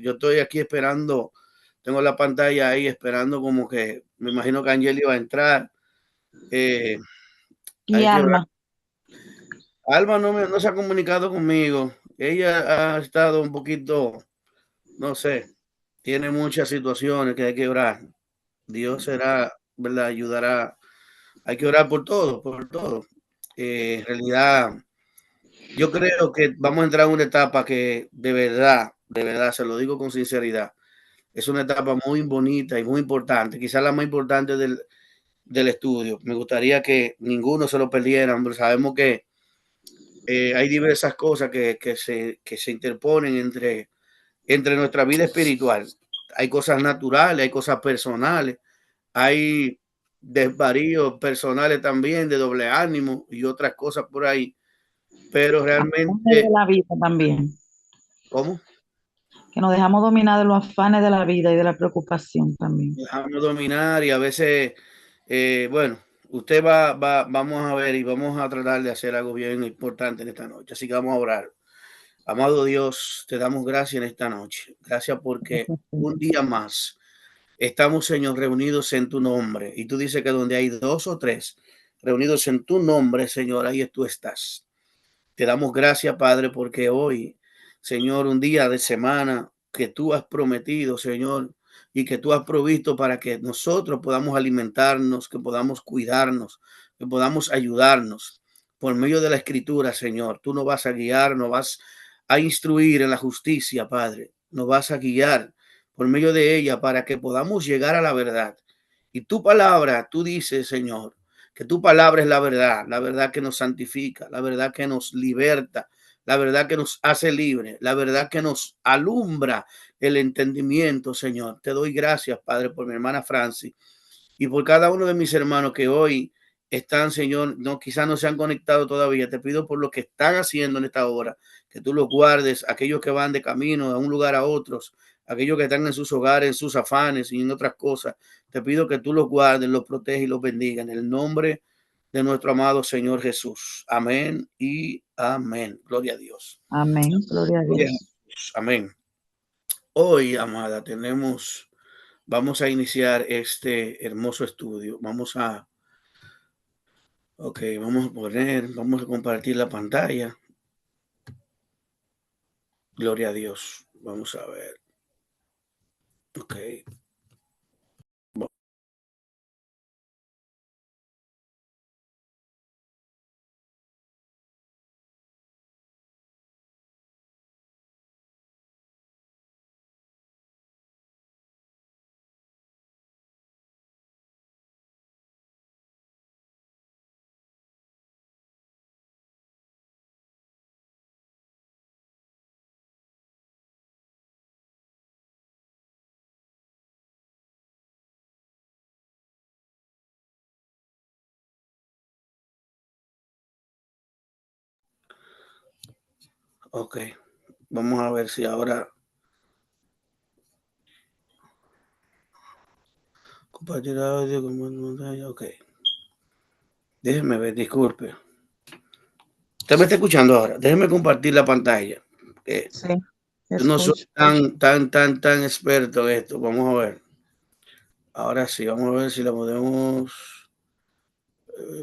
Yo estoy aquí esperando, tengo la pantalla ahí esperando como que, me imagino que Angeli va a entrar. Y Hay que orar. Alma, Alma no se ha comunicado conmigo. Ella ha estado un poquito, no sé, tiene muchas situaciones que hay que orar. Dios será, ¿verdad? Ayudará. Hay que orar por todo, por todo. En realidad, yo creo que vamos a entrar en una etapa que de verdad, se lo digo con sinceridad, es una etapa muy bonita y muy importante, quizás la más importante del estudio. Me gustaría que ninguno se lo perdiera, hombre. Sabemos que hay diversas cosas que se interponen entre nuestra vida espiritual. Hay cosas naturales, hay cosas personales, hay desvaríos personales también, de doble ánimo y otras cosas por ahí, pero afanes de realmente, la vida también, ¿cómo? que nos dejamos dominar de los afanes de la vida y de la preocupación también. Dejamos dominar y a veces, bueno, vamos a ver y vamos a tratar de hacer algo bien importante en esta noche, así que vamos a orar. Amado Dios, te damos gracias en esta noche. Gracias porque un día más estamos, Señor, reunidos en tu nombre. Y tú dices que donde hay dos o tres reunidos en tu nombre, Señor, ahí tú estás. Te damos gracias, Padre, porque hoy, Señor, un día de semana que tú has prometido, Señor, y que tú has provisto para que nosotros podamos alimentarnos, que podamos cuidarnos, que podamos ayudarnos por medio de la escritura, Señor. Tú nos vas a guiar, nos vas a instruir en la justicia, Padre. Nos vas a guiar por medio de ella para que podamos llegar a la verdad. Y tu palabra, tú dices, Señor, que tu palabra es la verdad que nos santifica, la verdad que nos liberta, la verdad que nos hace libre, la verdad que nos alumbra el entendimiento, Señor. Te doy gracias, Padre, por mi hermana Francis y por cada uno de mis hermanos que hoy están, Señor, no, quizás no se han conectado todavía. Te pido por lo que están haciendo en esta hora, que tú los guardes, aquellos que van de camino de un lugar a otros, aquellos que están en sus hogares, en sus afanes y en otras cosas. Te pido que tú los guardes, los proteges y los bendiga en el nombre de nuestro amado Señor Jesús. Amén y amén. Gloria a Dios. Amén, gloria a Gloria a Dios. Dios. Amén. Hoy, amada, vamos a iniciar este hermoso estudio. Ok, vamos a compartir la pantalla. Gloria a Dios. Vamos a ver. Ok. Ok. Vamos a ver si ahora compartir audio con pantalla. Ok. Déjeme ver, disculpe. Usted me está escuchando ahora. Déjeme compartir la pantalla. Sí, Yo no soy escucho. tan experto en esto. Vamos a ver. Ahora sí, vamos a ver si la podemos.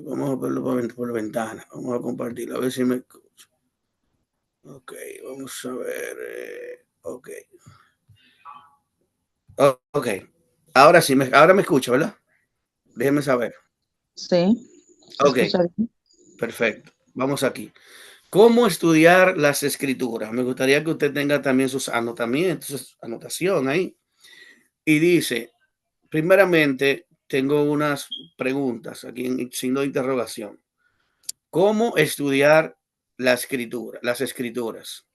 Vamos a verlo por ventana. Vamos a compartirlo. A ver si me escucho. Ok, vamos a ver. Ok. Ok. Ahora sí, ahora me escucho, ¿verdad? Déjeme saber. Sí, se Ok, escucha bien. perfecto. Vamos aquí. ¿Cómo estudiar las escrituras? Me gustaría que usted tenga también sus anotamientos, sus anotación ahí. Y dice, primeramente, tengo unas preguntas aquí en signo de interrogación. ¿Cómo estudiar la escritura, las escrituras?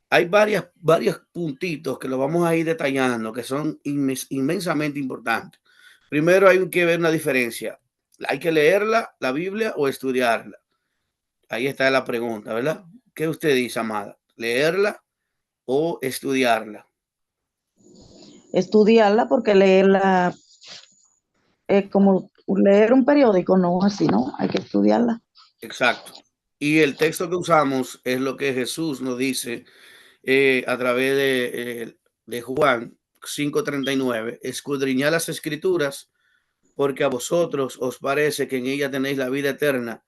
Hay varios puntitos que lo vamos a ir detallando que son inmensamente importantes. Primero hay que ver una diferencia. ¿Hay que leerla, la Biblia, o estudiarla? Ahí está la pregunta, ¿verdad? ¿Qué usted dice, amada? ¿Leerla o estudiarla? Estudiarla porque leerla es como leer un periódico, no así, ¿no? Hay que estudiarla. Exacto. Y el texto que usamos es lo que Jesús nos dice a través de Juan 5:39, escudriñad las escrituras, porque a vosotros os parece que en ellas tenéis la vida eterna,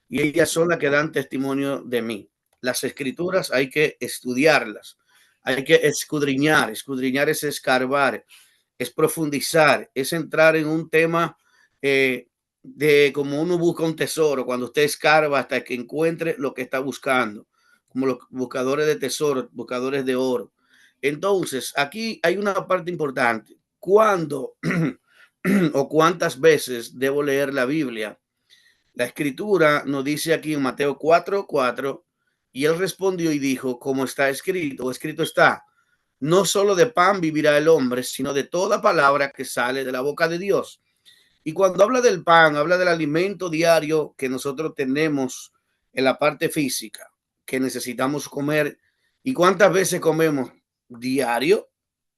y ellas son las que dan testimonio de mí. Las escrituras hay que estudiarlas, hay que escudriñar. Escudriñar es escarbar, es profundizar, es entrar en un tema de como uno busca un tesoro, cuando usted escarba hasta que encuentre lo que está buscando, como los buscadores de tesoros, buscadores de oro. Entonces, aquí hay una parte importante. ¿Cuándo o cuántas veces debo leer la Biblia? La escritura nos dice aquí en Mateo 4:4, y él respondió y dijo, como está escrito, o escrito está, no solo de pan vivirá el hombre, sino de toda palabra que sale de la boca de Dios. Y cuando habla del pan, habla del alimento diario que nosotros tenemos en la parte física, que necesitamos comer. ¿Y cuántas veces comemos? Diario,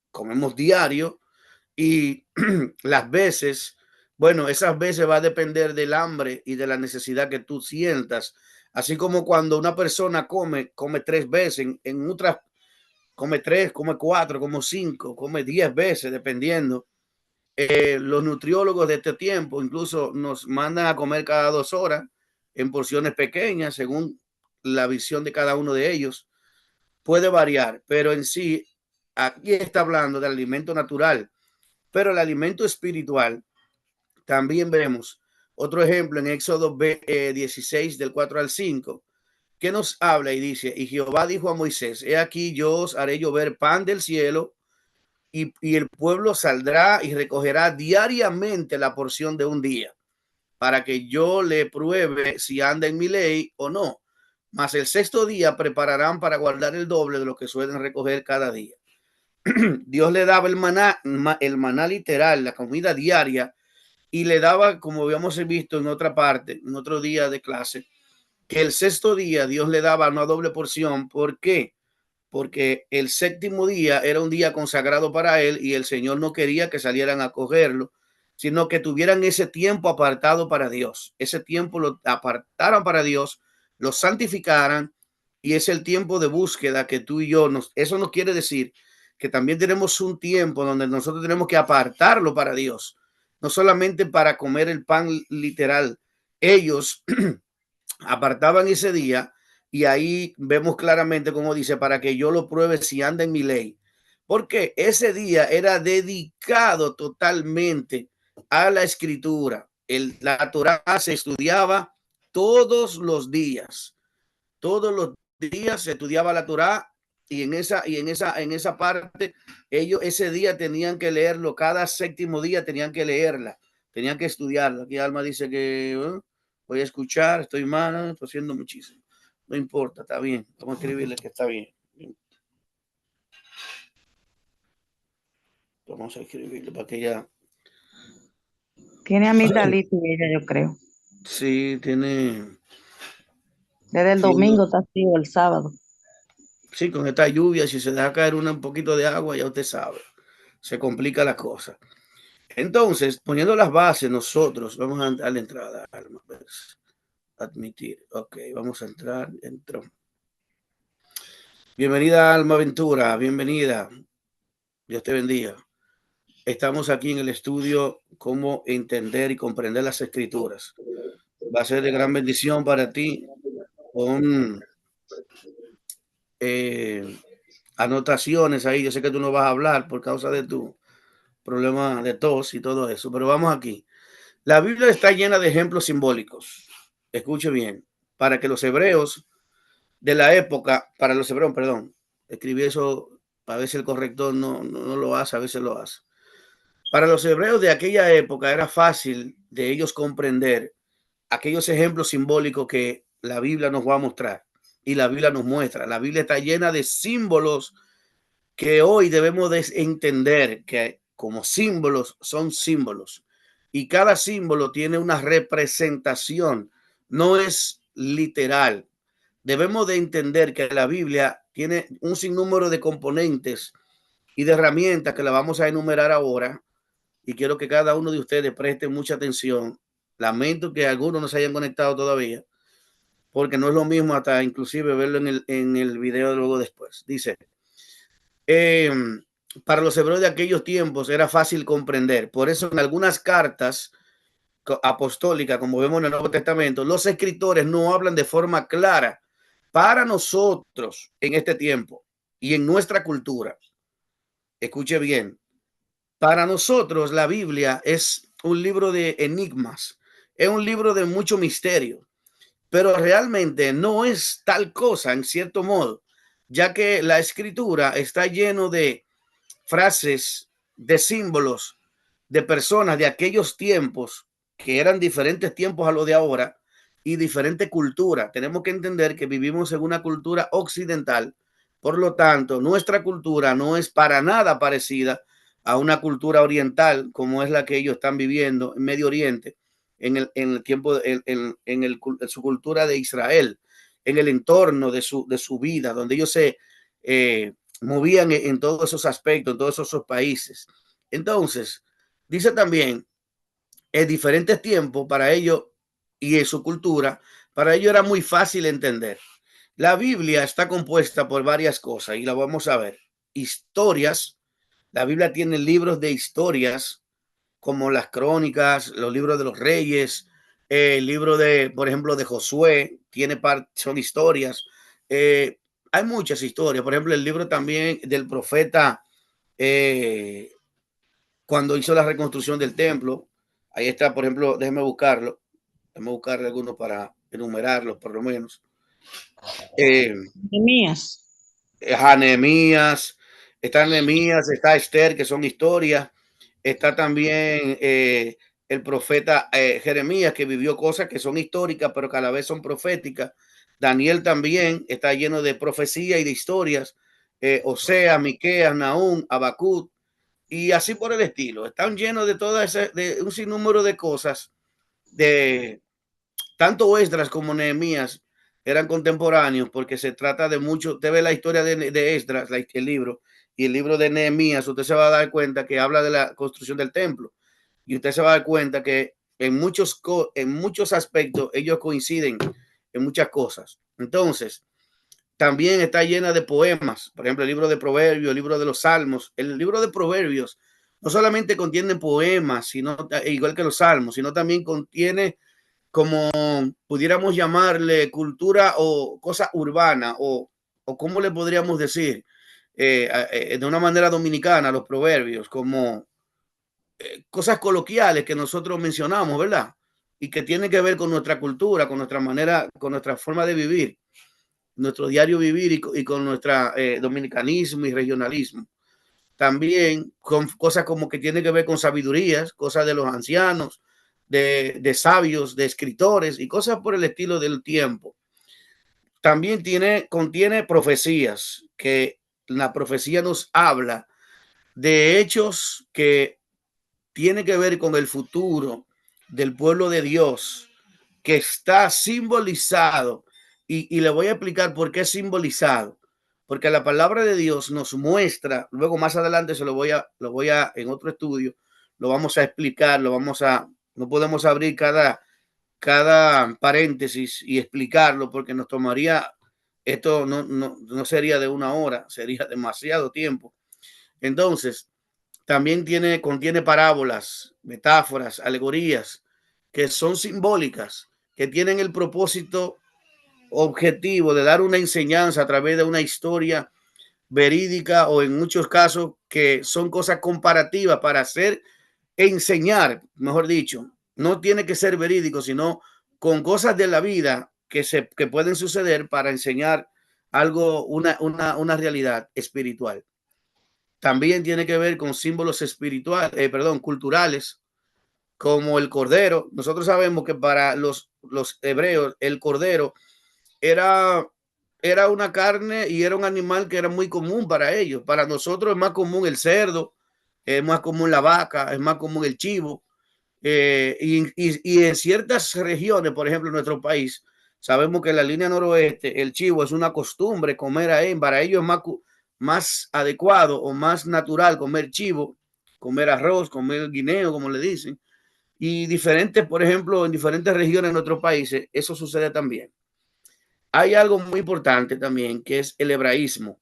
comemos diario. Y las veces, bueno, esas veces va a depender del hambre y de la necesidad que tú sientas. Así como cuando una persona come 3 veces, en otras come 3, come 4, come 5, come 10 veces, dependiendo. Los nutriólogos de este tiempo incluso nos mandan a comer cada 2 horas en porciones pequeñas, según la visión de cada uno de ellos. Puede variar, pero en sí, aquí está hablando del alimento natural, pero el alimento espiritual también vemos otro ejemplo en Éxodo 16 del 4 al 5, que nos habla y dice, y Jehová dijo a Moisés, he aquí yo os haré llover pan del cielo, y el pueblo saldrá y recogerá diariamente la porción de un día, para que yo le pruebe si anda en mi ley o no. Mas el sexto día prepararán para guardar el doble de lo que suelen recoger cada día. Dios le daba el maná literal, la comida diaria, y le daba, como habíamos visto en otra parte, en otro día de clase, que el sexto día Dios le daba una doble porción. ¿Por qué? Porque el séptimo día era un día consagrado para él y el Señor no quería que salieran a cogerlo, sino que tuvieran ese tiempo apartado para Dios. Ese tiempo lo apartaran para Dios, lo santificaran, y es el tiempo de búsqueda que tú y yo eso no quiere decir que también tenemos un tiempo donde nosotros tenemos que apartarlo para Dios, no solamente para comer el pan literal. Ellos apartaban ese día, y ahí vemos claramente como dice, para que yo lo pruebe si anda en mi ley. Porque ese día era dedicado totalmente a la escritura. La Torá se estudiaba todos los días. Todos los días se estudiaba la Torá, y en esa parte ellos ese día tenían que leerlo, cada séptimo día tenían que leerla, tenían que estudiarla. Aquí Alma dice que voy a escuchar, estoy mal, estoy haciendo muchísimo. No importa, está bien, vamos a escribirle que está bien. Vamos a escribirle para que ella... Tiene amigdalitis ella, yo creo. Sí, tiene... Desde el domingo está así, o el sábado. Sí, con esta lluvia, si se deja caer un poquito de agua, ya usted sabe, se complica la cosa. Entonces, poniendo las bases, nosotros vamos a dar la entrada, Alma. Admitir. Ok, vamos a entrar. Entró. Bienvenida, Alma Ventura. Bienvenida. Dios te bendiga. Estamos aquí en el estudio Cómo entender y comprender las escrituras. Va a ser de gran bendición para ti con anotaciones ahí. Yo sé que tú no vas a hablar por causa de tu problema de tos y todo eso, pero vamos aquí. La Biblia está llena de ejemplos simbólicos. Escuche bien, para que los hebreos de la época, para los hebreos, perdón, escribí eso, a veces el corrector no lo hace, a veces lo hace. Para los hebreos de aquella época era fácil de ellos comprender aquellos ejemplos simbólicos que la Biblia nos va a mostrar, y la Biblia nos muestra. La Biblia está llena de símbolos que hoy debemos de entender que como símbolos son símbolos, y cada símbolo tiene una representación, no es literal. Debemos de entender que la Biblia tiene un sinnúmero de componentes y de herramientas que la vamos a enumerar ahora, y quiero que cada uno de ustedes preste mucha atención. Lamento que algunos no se hayan conectado todavía, porque no es lo mismo hasta inclusive verlo en el video luego después. Dice, para los hebreos de aquellos tiempos era fácil comprender. Por eso en algunas cartas apostólicas, como vemos en el Nuevo Testamento, los escritores no hablan de forma clara para nosotros en este tiempo y en nuestra cultura. Escuche bien, para nosotros la Biblia es un libro de enigmas, es un libro de mucho misterio, pero realmente no es tal cosa en cierto modo, ya que la escritura está lleno de frases, de símbolos, de personas de aquellos tiempos que eran diferentes tiempos a lo de ahora y diferente cultura. Tenemos que entender que vivimos en una cultura occidental, por lo tanto, nuestra cultura no es para nada parecida a una cultura oriental como es la que ellos están viviendo en Medio Oriente, en el tiempo, en su cultura de Israel, en el entorno de su vida, donde ellos se movían en todos esos aspectos, en todos esos países. Entonces, dice también, en diferentes tiempos para ellos y en su cultura, para ellos era muy fácil entender. La Biblia está compuesta por varias cosas y la vamos a ver. Historias, la Biblia tiene libros de historias como las crónicas, los libros de los reyes, el libro de, por ejemplo, de Josué, son historias. Hay muchas historias, por ejemplo, el libro también del profeta eh, cuando hizo la reconstrucción del templo. Ahí está, por ejemplo, déjeme buscarle algunos para enumerarlos, por lo menos. Eh, Mías. Nehemías, está Esther, que son historias. Está también el profeta Jeremías, que vivió cosas que son históricas, pero que a la vez son proféticas. Daniel también está lleno de profecía y de historias. Osea, Miqueas, Nahum, Habacuc, y así por el estilo. Están llenos de de un sinnúmero de cosas, de tanto Esdras como Nehemías eran contemporáneos, porque se trata de mucho. Usted ve la historia de Esdras, el libro, y el libro de Nehemías, usted se va a dar cuenta que habla de la construcción del templo, y usted se va a dar cuenta que en muchos aspectos ellos coinciden en muchas cosas. Entonces, también está llena de poemas, por ejemplo, el libro de Proverbios, el libro de los Salmos. El libro de Proverbios no solamente contiene poemas, sino igual que los Salmos, sino también contiene, como pudiéramos llamarle, cultura o cosa urbana, o cómo le podríamos decir, de una manera dominicana, los proverbios, como cosas coloquiales que nosotros mencionamos, ¿verdad? Y que tienen que ver con nuestra cultura, con nuestra manera, con nuestra forma de vivir, nuestro diario vivir, y con nuestra dominicanismo y regionalismo. También con cosas como que tienen que ver con sabidurías, cosas de los ancianos, de sabios, de escritores y cosas por el estilo del tiempo. También contiene profecías, que la profecía nos habla de hechos que tienen que ver con el futuro del pueblo de Dios, que está simbolizado. Y le voy a explicar por qué es simbolizado. Porque la palabra de Dios nos muestra, luego más adelante lo voy a, en otro estudio, lo vamos a explicar, no podemos abrir cada paréntesis y explicarlo, porque nos tomaría, esto no sería de una hora, sería demasiado tiempo. Entonces, también contiene parábolas, metáforas, alegorías, que son simbólicas, que tienen el propósito objetivo de dar una enseñanza a través de una historia verídica, o en muchos casos que son cosas comparativas para hacer enseñar, mejor dicho. No tiene que ser verídico, sino con cosas de la vida que pueden suceder para enseñar algo, una realidad espiritual. También tiene que ver con símbolos culturales, como el cordero. Nosotros sabemos que para los hebreos el cordero era, era una carne y era un animal que era muy común para ellos. Para nosotros es más común el cerdo, es más común la vaca, es más común el chivo. Y en ciertas regiones, por ejemplo, en nuestro país, sabemos que en la línea noroeste el chivo es una costumbre comer ahí. Para ellos es más adecuado o más natural comer chivo, comer arroz, comer guineo, como le dicen. Y diferentes, por ejemplo, en diferentes regiones de nuestros países, eso sucede también. Hay algo muy importante también, que es el hebraísmo.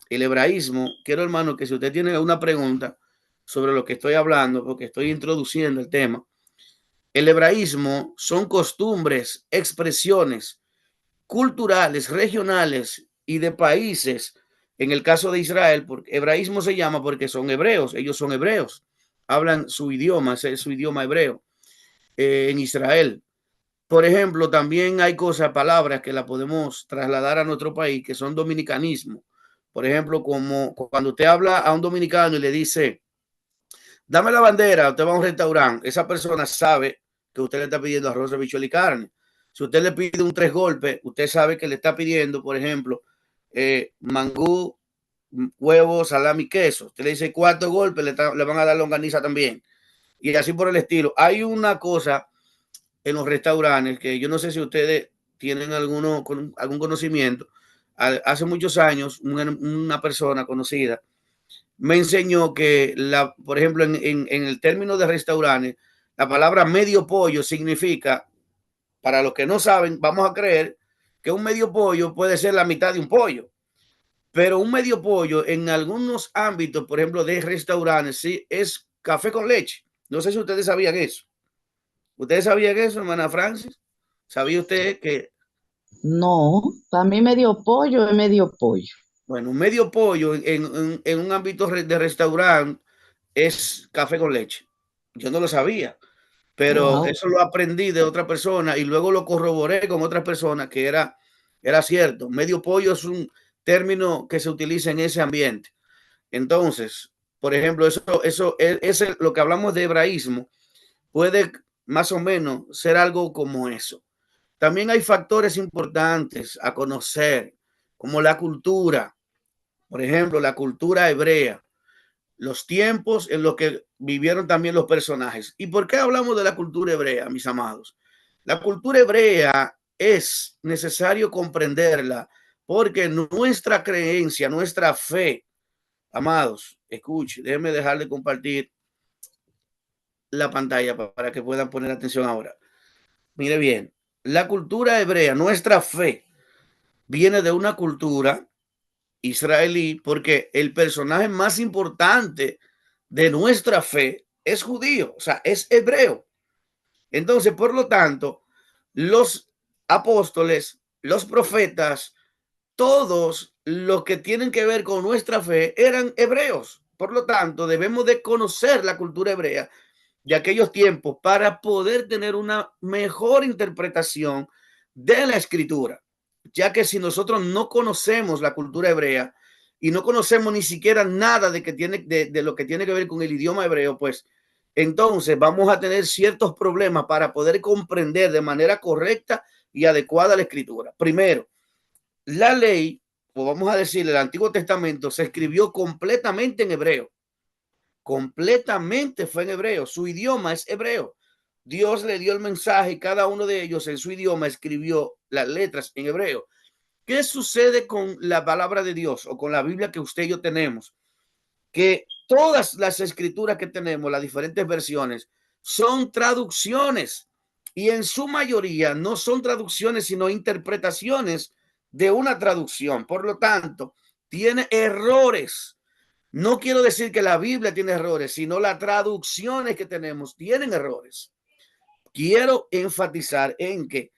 el hebraísmo, quiero hermano que si usted tiene una pregunta sobre lo que estoy hablando, porque estoy introduciendo el tema, el hebraísmo son costumbres, expresiones culturales, regionales y de países. En el caso de Israel, porque hebraísmo se llama porque son hebreos, ellos son hebreos, hablan su idioma, ese es su idioma hebreo en Israel. Por ejemplo, también hay cosas, palabras que la podemos trasladar a nuestro país que son dominicanismo. Por ejemplo, como cuando usted habla a un dominicano y le dice, dame la bandera, usted va a un restaurante, esa persona sabe que usted le está pidiendo arroz, habichuela y carne. Si usted le pide un tres golpes, usted sabe que le está pidiendo, por ejemplo, mangú, huevo, salami, queso. Usted le dice cuatro golpes, le van a dar longaniza también. Y así por el estilo. Hay una cosa en los restaurantes que yo no sé si ustedes tienen algún conocimiento. Hace muchos años, una persona conocida me enseñó que, por ejemplo, en el término de restaurantes, la palabra medio pollo significa, para los que no saben, vamos a creer que un medio pollo puede ser la mitad de un pollo, pero un medio pollo en algunos ámbitos, por ejemplo, de restaurantes, sí, es café con leche. No sé si ustedes sabían eso. ¿Ustedes sabían eso, hermana Francis? ¿Sabía usted que, No, para mí medio pollo es medio pollo. bueno, un medio pollo en un ámbito de restaurante es café con leche? Yo no lo sabía. Pero Wow. eso lo aprendí de otra persona y luego lo corroboré con otras personas que era cierto. Medio pollo es un término que se utiliza en ese ambiente. Entonces, por ejemplo, eso es lo que hablamos de hebraísmo, puede más o menos ser algo como eso. También hay factores importantes a conocer, como la cultura, por ejemplo, la cultura hebrea, los tiempos en los que vivieron también los personajes. ¿Y por qué hablamos de la cultura hebrea, mis amados? La cultura hebrea es necesario comprenderla porque nuestra creencia, nuestra fe, amados, escuche, déjenme dejar de compartir la pantalla para que puedan poner atención ahora. Mire bien, la cultura hebrea, nuestra fe, viene de una cultura israelí porque el personaje más importante de nuestra fe es judío, o sea, es hebreo. Entonces, por lo tanto, los apóstoles, los profetas, todos los que tienen que ver con nuestra fe eran hebreos. Por lo tanto, debemos de conocer la cultura hebrea de aquellos tiempos para poder tener una mejor interpretación de la escritura, ya que si nosotros no conocemos la cultura hebrea y no conocemos ni siquiera nada de lo que tiene que ver con el idioma hebreo, pues entonces vamos a tener ciertos problemas para poder comprender de manera correcta y adecuada la escritura. Primero, la ley, o vamos a decir, el Antiguo Testamento se escribió completamente en hebreo. Completamente fue en hebreo. Su idioma es hebreo. Dios le dio el mensaje y cada uno de ellos en su idioma escribió las letras en hebreo. ¿Qué sucede con la palabra de Dios o con la Biblia que usted y yo tenemos? Que todas las escrituras que tenemos, las diferentes versiones, son traducciones y en su mayoría no son traducciones, sino interpretaciones de una traducción. Por lo tanto, tiene errores. No quiero decir que la Biblia tiene errores, sino las traducciones que tenemos tienen errores. Quiero enfatizar en que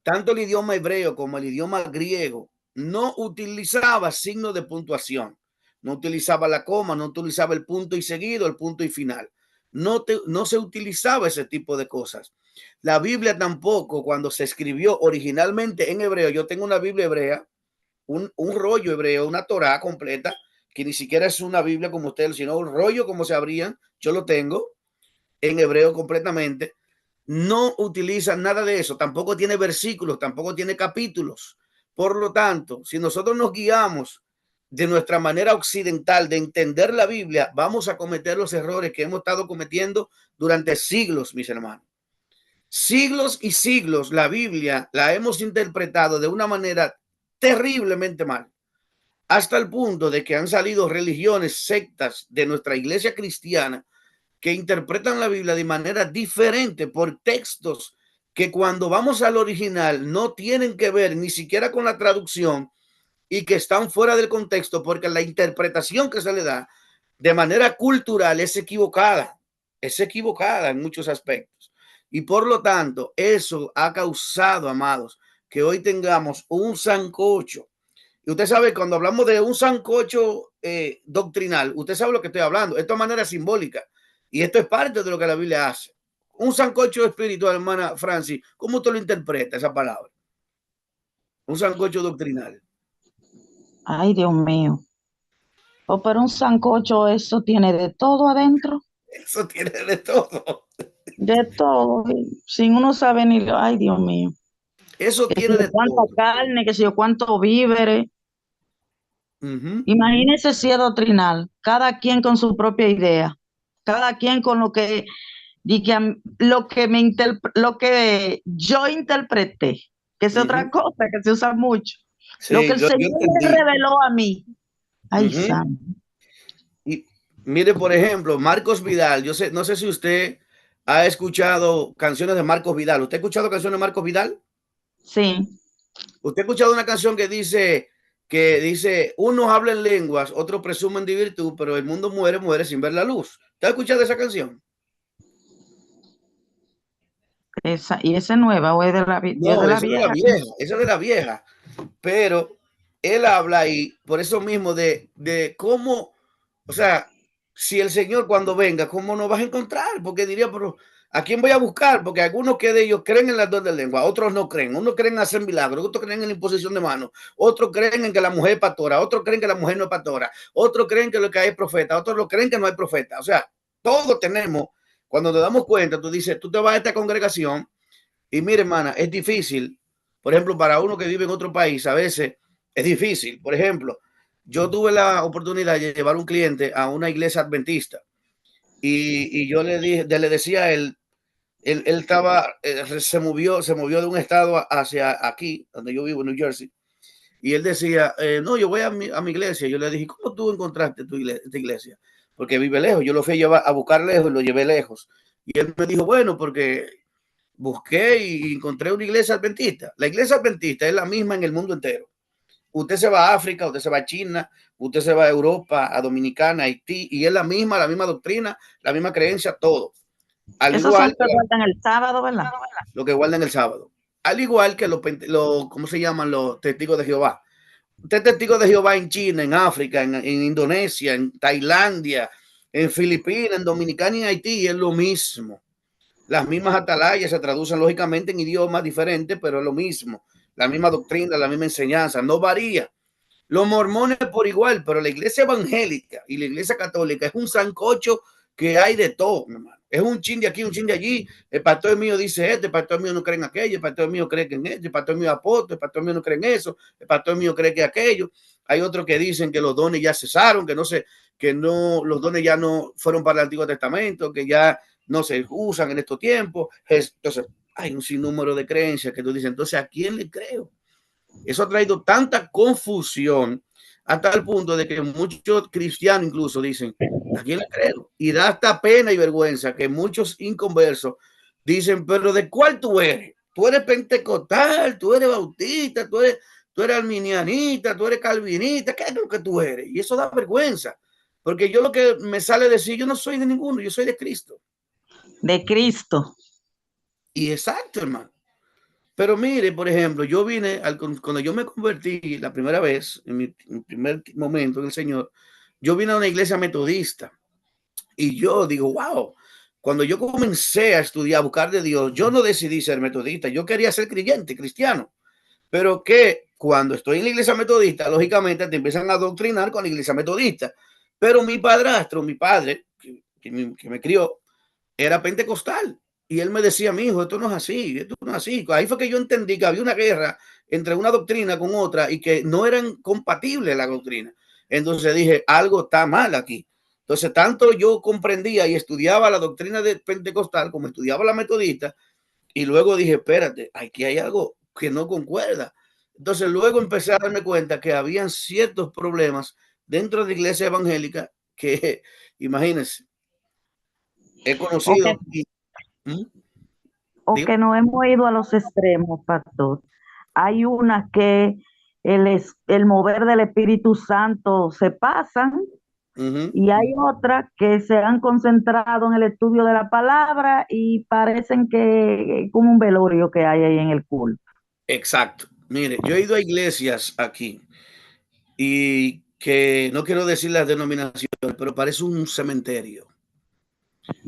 tanto el idioma hebreo como el idioma griego no utilizaba signos de puntuación, no utilizaba la coma, no utilizaba el punto y seguido, el punto y final. No se utilizaba ese tipo de cosas. La Biblia tampoco, cuando se escribió originalmente en hebreo, yo tengo una Biblia hebrea, un rollo hebreo, una Torá completa, que ni siquiera es una Biblia como ustedes, sino un rollo como se abrían, yo lo tengo en hebreo completamente. No utiliza nada de eso, tampoco tiene versículos, tampoco tiene capítulos. Por lo tanto, si nosotros nos guiamos de nuestra manera occidental de entender la Biblia, vamos a cometer los errores que hemos estado cometiendo durante siglos, mis hermanos. Siglos y siglos la Biblia la hemos interpretado de una manera terriblemente mal, hasta el punto de que han salido religiones, sectas de nuestra iglesia cristiana que interpretan la Biblia de manera diferente por textos que cuando vamos al original no tienen que ver ni siquiera con la traducción y que están fuera del contexto porque la interpretación que se le da de manera cultural es equivocada en muchos aspectos. Y por lo tanto, eso ha causado, amados, que hoy tengamos un sancocho. Y usted sabe, cuando hablamos de un sancocho doctrinal, usted sabe lo que estoy hablando. Esto de manera simbólica. Y esto es parte de lo que la Biblia hace. Un sancocho espiritual, hermana Francis, ¿cómo usted lo interpreta esa palabra? Un sancocho doctrinal. Ay, Dios mío. Oh, pero un sancocho, eso tiene de todo adentro. Eso tiene de todo. De todo. Sin uno sabe ni, ay, Dios mío. Eso Que si tiene yo de cuánta todo. carne, que si yo cuánto víveres. Uh-huh. Imagínese si es doctrinal, cada quien con su propia idea, cada quien con lo que, lo que yo interpreté, que es Uh-huh. otra cosa que se usa mucho. Lo que Sí, el yo Señor me entendí. reveló a mí. Ay, Uh-huh. Sam. Y mire, por ejemplo, Marcos Vidal. Yo sé, no sé si usted ha escuchado canciones de Marcos Vidal. ¿Usted ha escuchado canciones de Marcos Vidal? Sí, ¿Usted ha escuchado una canción que dice, unos hablan lenguas, otros presumen de virtud, pero el mundo muere, muere sin ver la luz? ¿Usted ha escuchado esa canción? y esa es nueva o es de No, la esa es de la vieja. vieja, esa es de la vieja. Pero él habla ahí, por eso mismo, de cómo, o sea, si el Señor cuando venga, ¿cómo nos vas a encontrar? Porque diría, pero ¿a quién voy a buscar? Porque algunos que de ellos creen en las dos de lengua, otros no creen. Unos creen en hacer milagros, otros creen en la imposición de manos, otros creen en que la mujer es pastora, otros creen que la mujer no es pastora, otros creen que lo que hay es profeta, otros lo creen que no hay profeta. O sea, todos tenemos, cuando nos damos cuenta, tú dices, tú te vas a esta congregación y mire, hermana, es difícil. Por ejemplo, para uno que vive en otro país, a veces es difícil. Por ejemplo, yo tuve la oportunidad de llevar un cliente a una iglesia adventista y yo le decía a él estaba, se movió de un estado hacia aquí, donde yo vivo, en New Jersey, y él decía, no, yo voy a mi iglesia. Yo le dije, ¿cómo tú encontraste esta iglesia? Porque vive lejos. Yo lo fui a llevar a buscar lejos y lo llevé lejos. Y él me dijo, bueno, porque busqué y encontré una iglesia adventista. La iglesia adventista es la misma en el mundo entero. Usted se va a África, usted se va a China, usted se va a Europa, a Dominicana, a Haití, y es la misma doctrina, la misma creencia, todo. Al Esos son igual los que guardan el sábado, ¿verdad? lo que guardan el sábado. Al igual que ¿cómo se llaman? Los testigos de Jehová. Usted es testigo de Jehová en China, en África, en Indonesia, en Tailandia, en Filipinas, en Dominicana y en Haití, es lo mismo. Las mismas atalayas se traducen lógicamente en idiomas diferentes, pero es lo mismo. La misma doctrina, la misma enseñanza, no varía. Los mormones por igual, pero la iglesia evangélica y la iglesia católica es un sancocho que hay de todo, hermano. Es un chin de aquí, un chin de allí. El pastor mío dice esto, el pastor mío no cree en aquello, el pastor mío cree que en esto, el pastor mío apóstol, el pastor mío no cree en eso, el pastor mío cree que aquello. Hay otros que dicen que los dones ya cesaron, los dones ya no fueron para el Antiguo Testamento, que ya no se usan en estos tiempos. Entonces, hay un sinnúmero de creencias que tú dices, entonces, ¿a quién le creo? Eso ha traído tanta confusión hasta el punto de que muchos cristianos incluso dicen, ¿a quién le creo? Y da hasta pena y vergüenza que muchos inconversos dicen, pero ¿de cuál tú eres? Tú eres pentecostal, tú eres bautista, tú eres arminianita, tú eres calvinista, ¿qué es lo que tú eres? Y eso da vergüenza, porque yo lo que me sale decir, yo no soy de ninguno, yo soy de Cristo. De Cristo. Y exacto, hermano. Pero mire, por ejemplo, cuando yo me convertí la primera vez, en mi primer momento en el Señor, yo vine a una iglesia metodista y yo digo, wow, cuando yo comencé a estudiar, a buscar de Dios, yo no decidí ser metodista, yo quería ser creyente, cristiano, pero que cuando estoy en la iglesia metodista, lógicamente te empiezan a adoctrinar con la iglesia metodista. Pero mi padrastro, mi padre, que me crió, era pentecostal. Y él me decía, mi hijo, esto no es así, esto no es así. Ahí fue que yo entendí que había una guerra entre una doctrina con otra y que no eran compatibles la doctrina. Entonces dije, algo está mal aquí. Entonces, tanto yo comprendía y estudiaba la doctrina de pentecostal como estudiaba la metodista, y luego dije, espérate, aquí hay algo que no concuerda. Entonces, luego empecé a darme cuenta que habían ciertos problemas dentro de la iglesia evangélica que, imagínense, he O que, conocido y ¿Mm? o Digo, que no hemos ido a los extremos, pastor. Hay una que el mover del Espíritu Santo se pasan, Ujú. y hay otras que se han concentrado en el estudio de la palabra y parecen que como un velorio que hay ahí en el culto. Exacto. Mire, yo he ido a iglesias aquí y que no quiero decir las denominaciones, pero parece un cementerio.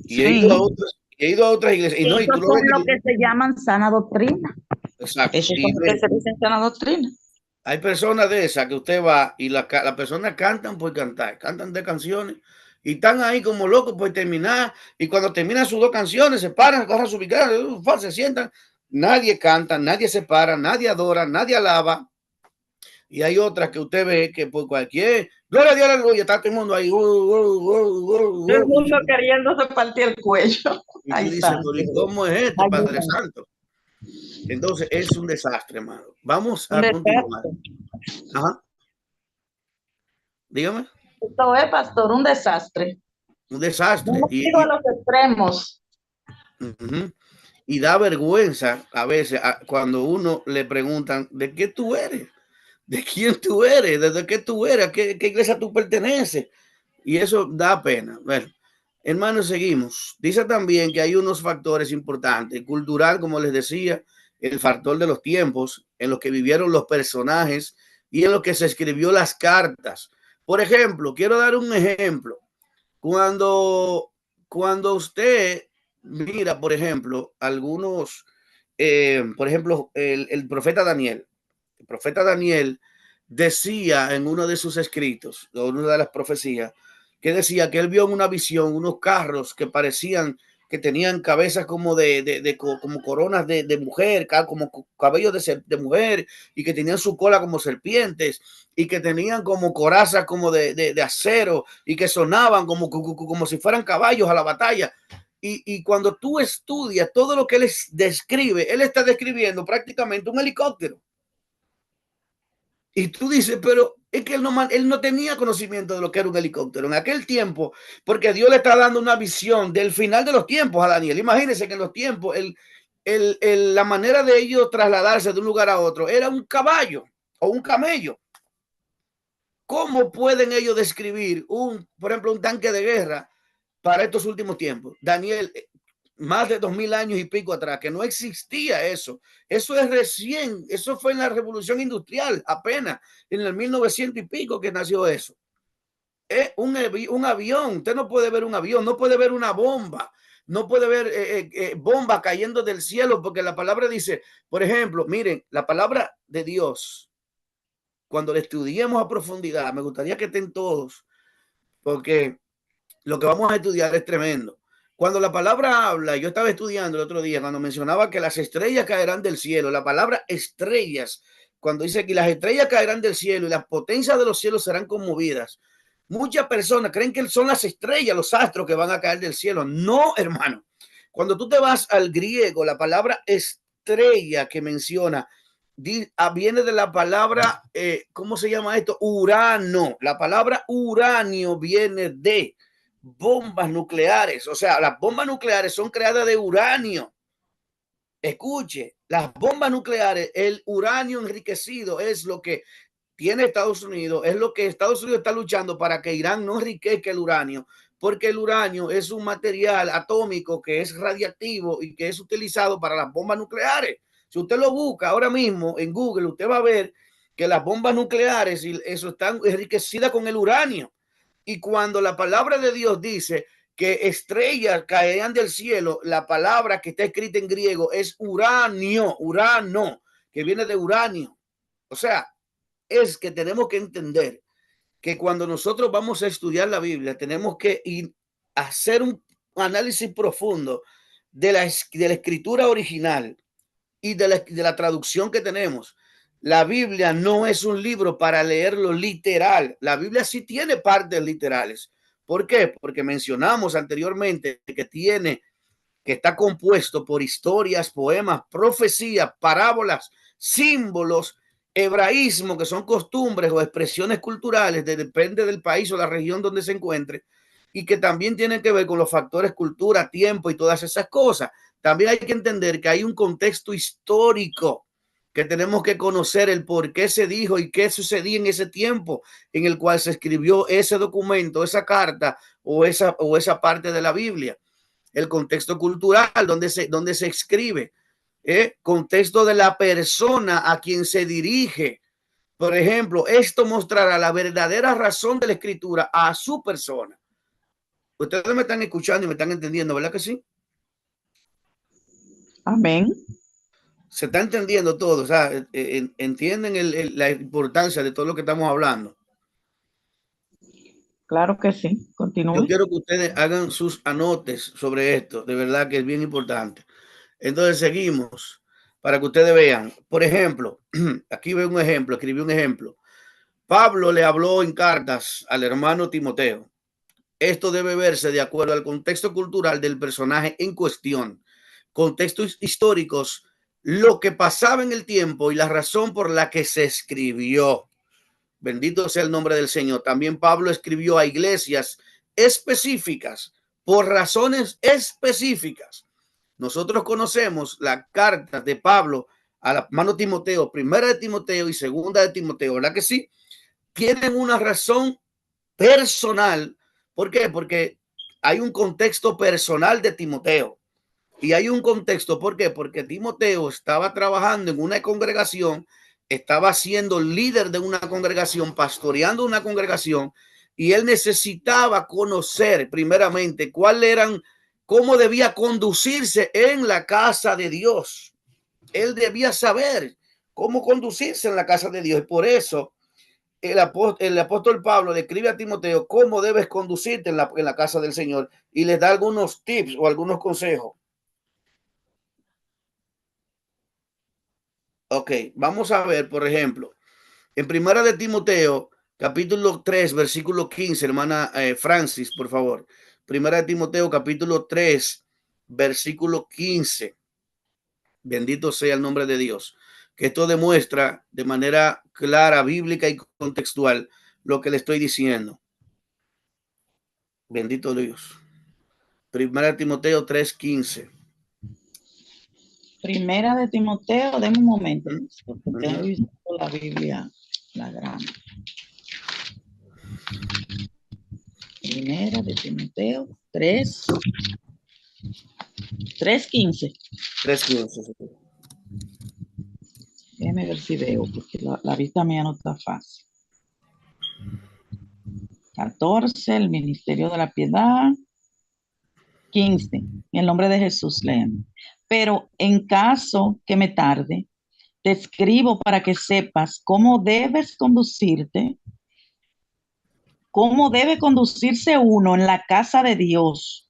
Y Sí, he ido a otras iglesias y no, y tú esos lo son ves. lo que se llaman sana doctrina. Exacto. Esos son Y los que ve, se dicen sana doctrina. hay personas de esas que usted va y las personas cantan por cantar, cantan de canciones y están ahí como locos por terminar. Y cuando terminan sus dos canciones, se paran, agarran su bicicleta, se sientan. Nadie canta, nadie se para, nadie adora, nadie alaba. Y hay otras que usted ve que por cualquier gloria a Dios, aleluya, está todo el mundo ahí. Todo el mundo queriéndose partir el cuello. Y tú Ay, dices, santo pero ¿y Dios. cómo es esto, Padre Ayúdame. Santo? Entonces es un desastre, hermano. Vamos Un a continuar. desastre. Ajá, dígame. Esto es, pastor, un desastre. Un desastre. Hemos ido a los extremos. Ujú. Y da vergüenza a veces cuando uno le preguntan, ¿de qué tú eres? ¿De quién tú eres? ¿Desde qué tú eres? ¿A qué iglesia tú perteneces? Y eso da pena. Bueno, hermanos, seguimos. Dice también que hay unos factores importantes, cultural, como les decía, el factor de los tiempos en los que vivieron los personajes y en los que se escribió las cartas. Por ejemplo, quiero dar un ejemplo. Cuando, cuando usted mira, por ejemplo, algunos, por ejemplo, el profeta Daniel. El profeta Daniel decía en uno de sus escritos, o una de las profecías, que decía que él vio en una visión unos carros que parecían que tenían cabezas como como coronas de mujer, como cabellos de mujer, y que tenían su cola como serpientes, y que tenían como corazas como de acero, y que sonaban como si fueran caballos a la batalla. Y cuando tú estudias todo lo que él describe, él está describiendo prácticamente un helicóptero. Y tú dices, pero es que él no tenía conocimiento de lo que era un helicóptero en aquel tiempo, porque Dios le está dando una visión del final de los tiempos a Daniel. Imagínense que en los tiempos, la manera de ellos trasladarse de un lugar a otro era un caballo o un camello. ¿Cómo pueden ellos describir por ejemplo, un tanque de guerra para estos últimos tiempos? Daniel, más de 2000 años y pico atrás, que no existía eso. Eso es recién, eso fue en la revolución industrial, apenas en el 1900 y pico que nació eso. Es un avión, usted no puede ver un avión, no puede ver una bomba, no puede ver bomba cayendo del cielo, porque la palabra dice, por ejemplo, miren, la palabra de Dios, cuando la estudiemos a profundidad, me gustaría que estén todos, porque lo que vamos a estudiar es tremendo. Cuando la palabra habla, yo estaba estudiando el otro día, cuando mencionaba que las estrellas caerán del cielo, la palabra estrellas, cuando dice que las estrellas caerán del cielo y las potencias de los cielos serán conmovidas, muchas personas creen que son las estrellas, los astros que van a caer del cielo. No, hermano. Cuando tú te vas al griego, la palabra estrella que menciona viene de la palabra, ¿cómo se llama esto? Urano. La palabra uranio viene de bombas nucleares. O sea, las bombas nucleares son creadas de uranio. Escuche, las bombas nucleares, el uranio enriquecido es lo que tiene Estados Unidos, es lo que Estados Unidos está luchando para que Irán no enriquezca el uranio, porque el uranio es un material atómico que es radiactivo y que es utilizado para las bombas nucleares. Si usted lo busca ahora mismo en Google, usted va a ver que las bombas nucleares y eso están enriquecidas con el uranio. Y cuando la palabra de Dios dice que estrellas caerán del cielo, la palabra que está escrita en griego es uranio, urano, que viene de uranio. O sea, es que tenemos que entender que cuando nosotros vamos a estudiar la Biblia, tenemos que ir a hacer un análisis profundo de la escritura original y de la traducción que tenemos. La Biblia no es un libro para leerlo literal. La Biblia sí tiene partes literales. ¿Por qué? Porque mencionamos anteriormente que está compuesto por historias, poemas, profecías, parábolas, símbolos, hebraísmo, que son costumbres o expresiones culturales, depende del país o la región donde se encuentre, y que también tienen que ver con los factores cultura, tiempo y todas esas cosas. También hay que entender que hay un contexto histórico que tenemos que conocer el por qué se dijo y qué sucedía en ese tiempo en el cual se escribió ese documento, esa carta o esa parte de la Biblia. El contexto cultural donde se escribe, contexto de la persona a quien se dirige. Por ejemplo, esto mostrará la verdadera razón de la escritura a su persona. Ustedes me están escuchando y me están entendiendo, ¿verdad que sí? Amén. Se está entendiendo todo, o sea, entienden la importancia de todo lo que estamos hablando. Claro que sí. Yo Continúe. quiero que ustedes hagan sus anotes sobre esto, de verdad que es bien importante. Entonces seguimos para que ustedes vean. Por ejemplo, aquí veo un ejemplo, escribí un ejemplo. Pablo le habló en cartas al hermano Timoteo. Esto debe verse de acuerdo al contexto cultural del personaje en cuestión, contextos históricos, lo que pasaba en el tiempo y la razón por la que se escribió. Bendito sea el nombre del Señor. También Pablo escribió a iglesias específicas por razones específicas. Nosotros conocemos la carta de Pablo a la mano Timoteo, primera de Timoteo y segunda de Timoteo, ¿verdad que sí? Tienen una razón personal. ¿Por qué? Porque hay un contexto personal de Timoteo. Y hay un contexto, ¿por qué? Porque Timoteo estaba trabajando en una congregación, estaba siendo líder de una congregación, pastoreando una congregación, y él necesitaba conocer primeramente cómo debía conducirse en la casa de Dios. Él debía saber cómo conducirse en la casa de Dios. Y por eso el apóstol Pablo le escribe a Timoteo cómo debes conducirte en la casa del Señor y les da algunos tips o algunos consejos. Ok, vamos a ver, por ejemplo, en primera de Timoteo, capítulo 3, versículo 15, hermana Francis, por favor. Primera de Timoteo, capítulo 3, versículo 15. Bendito sea el nombre de Dios. Que esto demuestra de manera clara, bíblica y contextual lo que le estoy diciendo. Bendito Dios. Primera de Timoteo 3:15. Primera de Timoteo, denme un momento, Uh-huh. porque Uh-huh. estoy usando la Biblia, la grande. Primera de Timoteo 3:15. 3:15. Déjeme ver si veo, porque la vista mía no está fácil. 14, el ministerio de la piedad. 15, en el nombre de Jesús leemos. Pero en caso que me tarde, te escribo para que sepas cómo debes conducirte, cómo debe conducirse uno en la casa de Dios,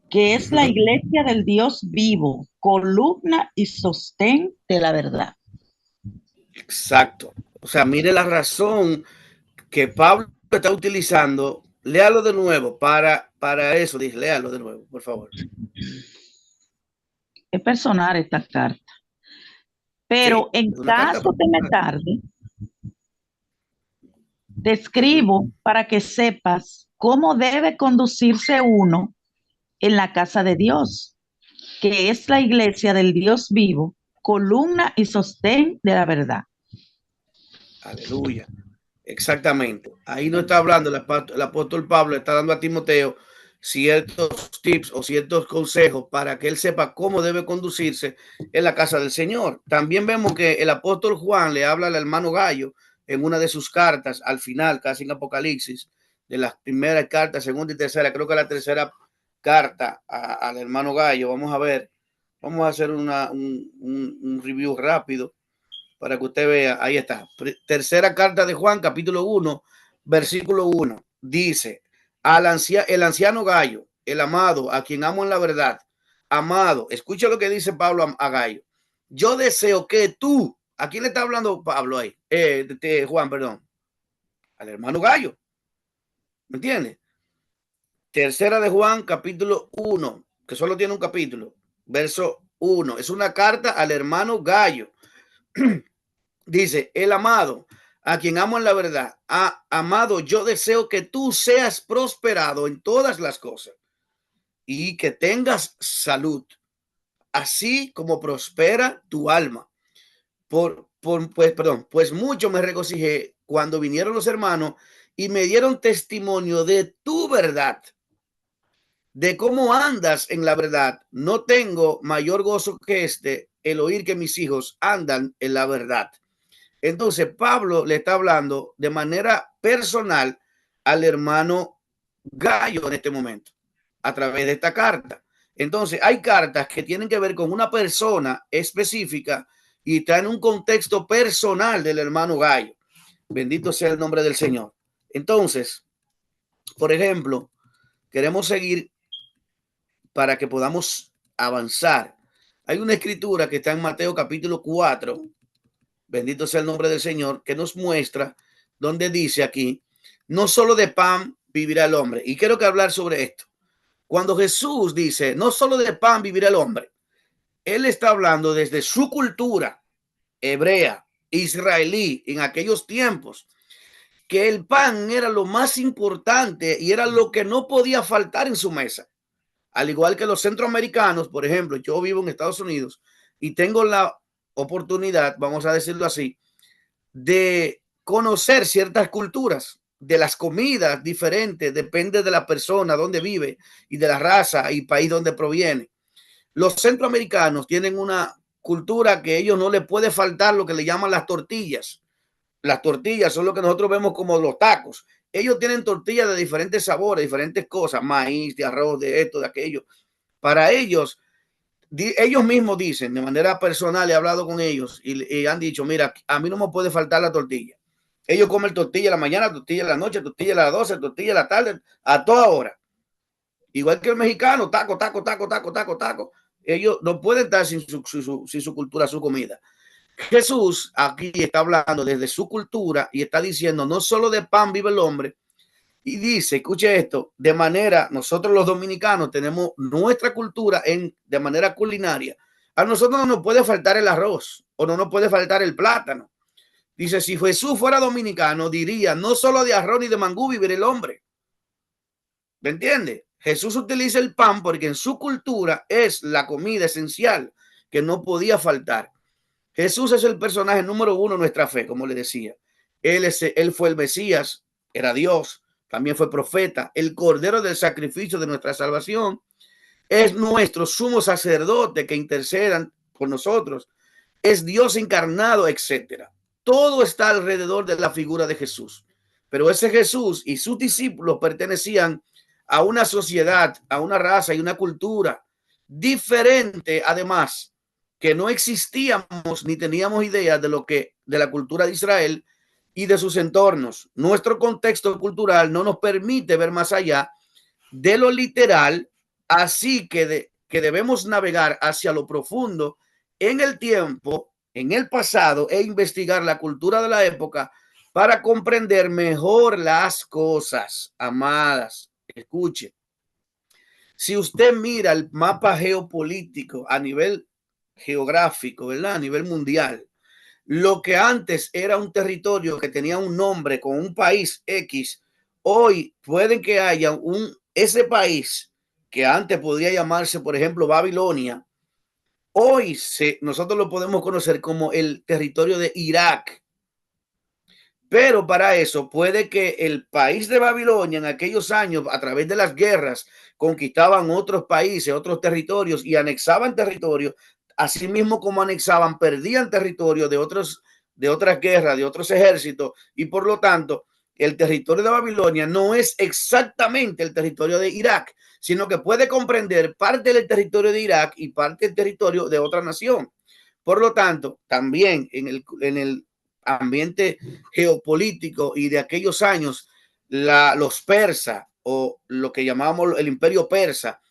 que es la iglesia del Dios vivo, columna y sostén de la verdad. Exacto. O sea, mire la razón que Pablo está utilizando. Léalo de nuevo para eso. Dije, léalo de nuevo, por favor. Es personal esta carta. Pero Sí, en es una carta caso que me tarde, te escribo para que sepas cómo debe conducirse uno en la casa de Dios, que es la iglesia del Dios vivo, columna y sostén de la verdad. Aleluya. Exactamente. Ahí no está hablando el apóstol Pablo, está dando a Timoteo ciertos tips o ciertos consejos para que él sepa cómo debe conducirse en la casa del Señor. También vemos que el apóstol Juan le habla al hermano Gallo en una de sus cartas, al final, casi en Apocalipsis, de las primeras cartas, segunda y tercera, creo que la tercera carta al hermano Gallo. Vamos a ver, vamos a hacer un review rápido para que usted vea. Ahí está. Tercera carta de Juan, capítulo 1, versículo 1. Dice, el anciano Gallo, el amado, a quien amo en la verdad, amado, escucha lo que dice Pablo a Gallo. Yo deseo que tú, ¿a quién le está hablando Pablo ahí? Juan, perdón. Al hermano Gallo. ¿Me entiendes? Tercera de Juan, capítulo 1, que solo tiene un capítulo, verso 1. Es una carta al hermano Gallo. Dice, el amado, a quien amo en la verdad, amado, yo deseo que tú seas prosperado en todas las cosas y que tengas salud, así como prospera tu alma. pues mucho me regocijé cuando vinieron los hermanos y me dieron testimonio de tu verdad, de cómo andas en la verdad. No tengo mayor gozo que el oír que mis hijos andan en la verdad. Entonces, Pablo le está hablando de manera personal al hermano Gallo en este momento, a través de esta carta. Entonces, hay cartas que tienen que ver con una persona específica y está en un contexto personal del hermano Gallo. Bendito sea el nombre del Señor. Entonces, por ejemplo, queremos seguir para que podamos avanzar. Hay una escritura que está en Mateo capítulo 4, bendito sea el nombre del Señor, que nos muestra donde dice aquí, no solo de pan vivirá el hombre. Y quiero que hablar sobre esto. Cuando Jesús dice, no solo de pan vivirá el hombre, él está hablando desde su cultura hebrea, israelí, en aquellos tiempos, que el pan era lo más importante y era lo que no podía faltar en su mesa. Al igual que los centroamericanos, por ejemplo, yo vivo en Estados Unidos y tengo la oportunidad, vamos a decirlo así, de conocer ciertas culturas, de las comidas diferentes, depende de la persona, donde vive y de la raza y país donde proviene. Los centroamericanos tienen una cultura que a ellos no les puede faltar lo que le llaman las tortillas. Las tortillas son lo que nosotros vemos como los tacos. Ellos tienen tortillas de diferentes sabores, diferentes cosas, maíz, de arroz, de esto, de aquello. Para ellos mismos dicen, de manera personal, he hablado con ellos y han dicho, mira, a mí no me puede faltar la tortilla. Ellos comen tortilla en la mañana, tortilla en la noche, tortilla a las 12, tortilla en la tarde, a toda hora. Igual que el mexicano, taco, taco, taco, taco, taco, taco. Ellos no pueden estar sin su cultura, su comida. Jesús aquí está hablando desde su cultura y está diciendo, no solo de pan vive el hombre, y dice, escuche esto, de manera, nosotros los dominicanos tenemos nuestra cultura de manera culinaria. A nosotros no nos puede faltar el arroz o no nos puede faltar el plátano. Dice, si Jesús fuera dominicano, diría, no solo de arroz ni de mangú vive el hombre. ¿Me entiende? Jesús utiliza el pan porque en su cultura es la comida esencial que no podía faltar. Jesús es el personaje número uno de nuestra fe, como le decía. Él fue el Mesías, era Dios, también fue profeta, el cordero del sacrificio de nuestra salvación. Es nuestro sumo sacerdote que intercedan por nosotros. Es Dios encarnado, etcétera. Todo está alrededor de la figura de Jesús. Pero ese Jesús y sus discípulos pertenecían a una sociedad, a una raza y una cultura diferente, además, que no existíamos ni teníamos idea de la cultura de Israel y de sus entornos. Nuestro contexto cultural no nos permite ver más allá de lo literal, así que debemos navegar hacia lo profundo en el tiempo, en el pasado, e investigar la cultura de la época para comprender mejor las cosas. Amadas, escuche. Si usted mira el mapa geopolítico a nivel geográfico, ¿verdad? A nivel mundial, lo que antes era un territorio que tenía un nombre con un país X, hoy pueden que haya ese país que antes podría llamarse, por ejemplo, Babilonia. Hoy nosotros lo podemos conocer como el territorio de Irak. Pero para eso puede que el país de Babilonia en aquellos años, a través de las guerras, conquistaban otros países, otros territorios y anexaban territorios, así mismo como anexaban, perdían territorio de otras guerras, de otros ejércitos, y por lo tanto, el territorio de Babilonia no es exactamente el territorio de Irak, sino que puede comprender parte del territorio de Irak y parte del territorio de otra nación. Por lo tanto, también en el ambiente geopolítico y de aquellos años, los persas o lo que llamamos el imperio persa,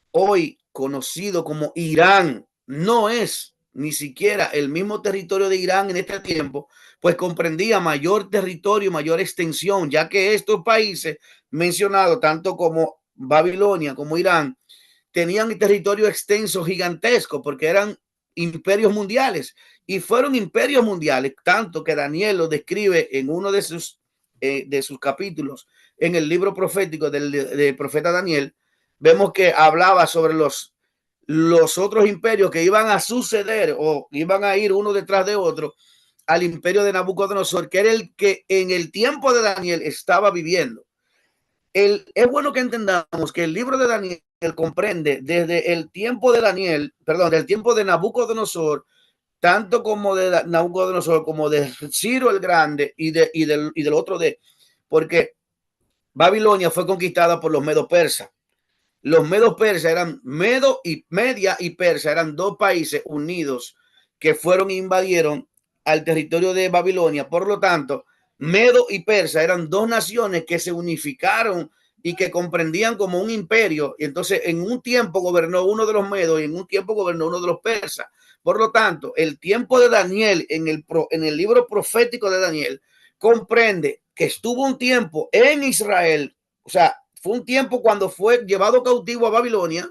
hoy conocido como Irán, no es ni siquiera el mismo territorio de Irán en este tiempo, pues comprendía mayor territorio, mayor extensión, ya que estos países mencionados, tanto como Babilonia como Irán, tenían territorio extenso gigantesco porque eran imperios mundiales y fueron imperios mundiales, tanto que Daniel lo describe en uno de sus capítulos en el libro profético del profeta Daniel. Vemos que hablaba sobre los otros imperios que iban a suceder o iban a ir uno detrás de otro al imperio de Nabucodonosor, que era el que en el tiempo de Daniel estaba viviendo. Es bueno que entendamos que el libro de Daniel comprende desde el tiempo de Daniel, perdón, del tiempo de Nabucodonosor, tanto como de Nabucodonosor, como de Ciro el Grande y del otro porque Babilonia fue conquistada por los medos persas. Los medos persas eran Media y Persia, eran dos países unidos que fueron e invadieron al territorio de Babilonia. Por lo tanto, Medo y Persa eran dos naciones que se unificaron y que comprendían como un imperio. Y entonces en un tiempo gobernó uno de los medos y en un tiempo gobernó uno de los persas. Por lo tanto, el tiempo de Daniel en el libro profético de Daniel comprende que estuvo un tiempo en Israel, o sea, fue un tiempo cuando fue llevado cautivo a Babilonia,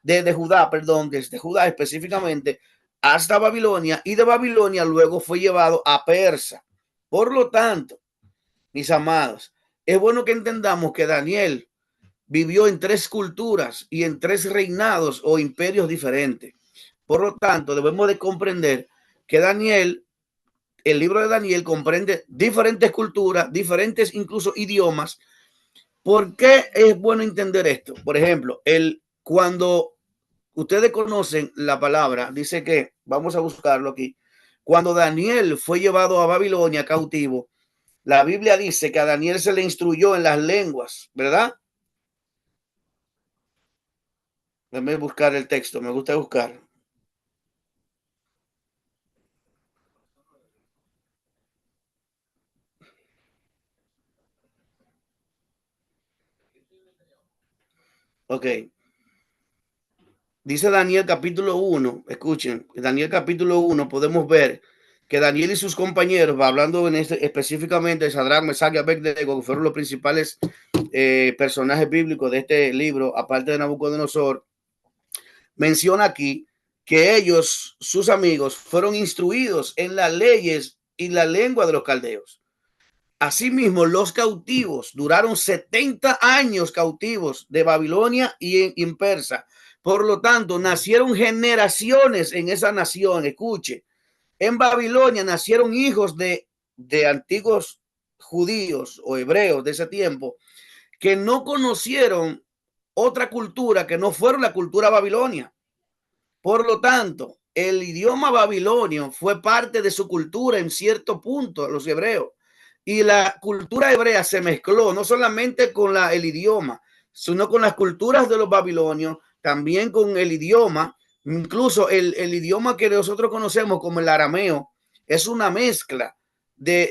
desde Judá, perdón, desde Judá específicamente, hasta Babilonia, y de Babilonia luego fue llevado a Persa. Por lo tanto, mis amados, es bueno que entendamos que Daniel vivió en tres culturas y en tres reinados o imperios diferentes. Por lo tanto, debemos de comprender que Daniel, el libro de Daniel comprende diferentes culturas, diferentes incluso idiomas. ¿Por qué es bueno entender esto? Por ejemplo, cuando ustedes conocen la palabra, dice que, vamos a buscarlo aquí, cuando Daniel fue llevado a Babilonia cautivo, la Biblia dice que a Daniel se le instruyó en las lenguas, ¿verdad? Déjame buscar el texto, me gusta buscar. Ok. Dice Daniel capítulo 1, escuchen, Daniel capítulo 1 podemos ver que Daniel y sus compañeros, hablando específicamente de Sadrach, Mesach y Abednego, que fueron los principales personajes bíblicos de este libro, aparte de Nabucodonosor, menciona aquí que ellos, sus amigos, fueron instruidos en las leyes y la lengua de los caldeos. Asimismo, los cautivos duraron 70 años cautivos de Babilonia y en Persa. Por lo tanto, nacieron generaciones en esa nación. Escuche, en Babilonia nacieron hijos de antiguos judíos o hebreos de ese tiempo que no conocieron otra cultura que no fueron la cultura babilonia. Por lo tanto, el idioma babilonio fue parte de su cultura en cierto punto, los hebreos. Y la cultura hebrea se mezcló no solamente con el idioma, sino con las culturas de los babilonios, también con el idioma, incluso el idioma que nosotros conocemos como el arameo, es una mezcla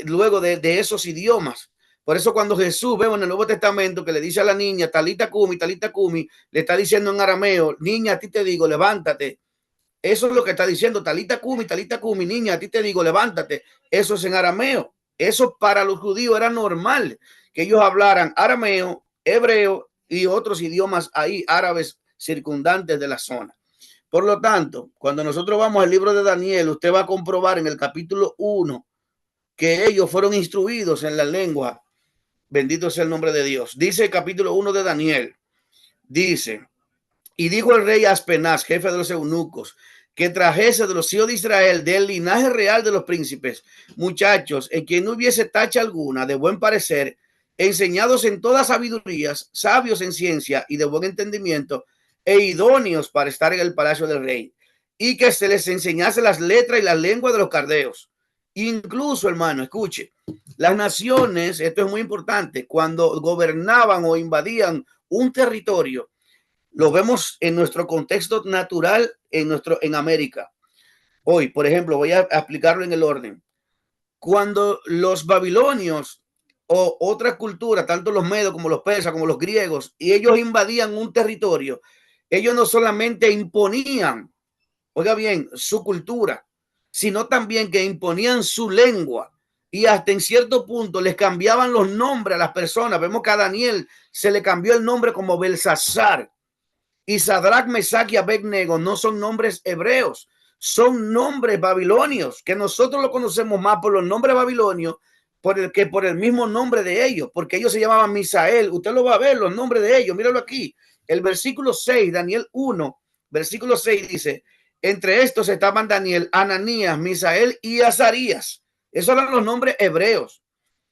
luego de esos idiomas. Por eso cuando Jesús vemos en el Nuevo Testamento que le dice a la niña, Talita Kumi, le está diciendo en arameo, niña, a ti te digo, levántate. Eso es lo que está diciendo, Talita Kumi, niña, a ti te digo, levántate. Eso es en arameo. Eso para los judíos era normal, que ellos hablaran arameo, hebreo y otros idiomas ahí árabes circundantes de la zona. Por lo tanto, cuando nosotros vamos al libro de Daniel, usted va a comprobar en el capítulo 1 que ellos fueron instruidos en la lengua. Bendito sea el nombre de Dios. Dice el capítulo 1 de Daniel, dice, y dijo el rey Aspenaz, jefe de los eunucos, que trajese de los hijos de Israel, del linaje real de los príncipes, muchachos, en quien no hubiese tacha alguna, de buen parecer, enseñados en todas sabidurías, sabios en ciencia y de buen entendimiento, e idóneos para estar en el palacio del rey, y que se les enseñase las letras y la lengua de los caldeos. Incluso, hermano, escuche, las naciones, esto es muy importante, cuando gobernaban o invadían un territorio, lo vemos en nuestro contexto natural en América. Hoy, por ejemplo, voy a explicarlo en el orden. Cuando los babilonios o otra cultura, tanto los medos como los persas, como los griegos, y ellos invadían un territorio, ellos no solamente imponían, oiga bien, su cultura, sino también que imponían su lengua y hasta en cierto punto les cambiaban los nombres a las personas. Vemos que a Daniel se le cambió el nombre como Belsasar. Y Sadrach, Mesach y Abednego no son nombres hebreos, son nombres babilonios, que nosotros lo conocemos más por los nombres babilonios que por el mismo nombre de ellos, porque ellos se llamaban Misael. Usted lo va a ver, los nombres de ellos, míralo aquí. El versículo 6, Daniel 1, versículo 6 dice, entre estos estaban Daniel, Ananías, Misael y Azarías. Esos eran los nombres hebreos.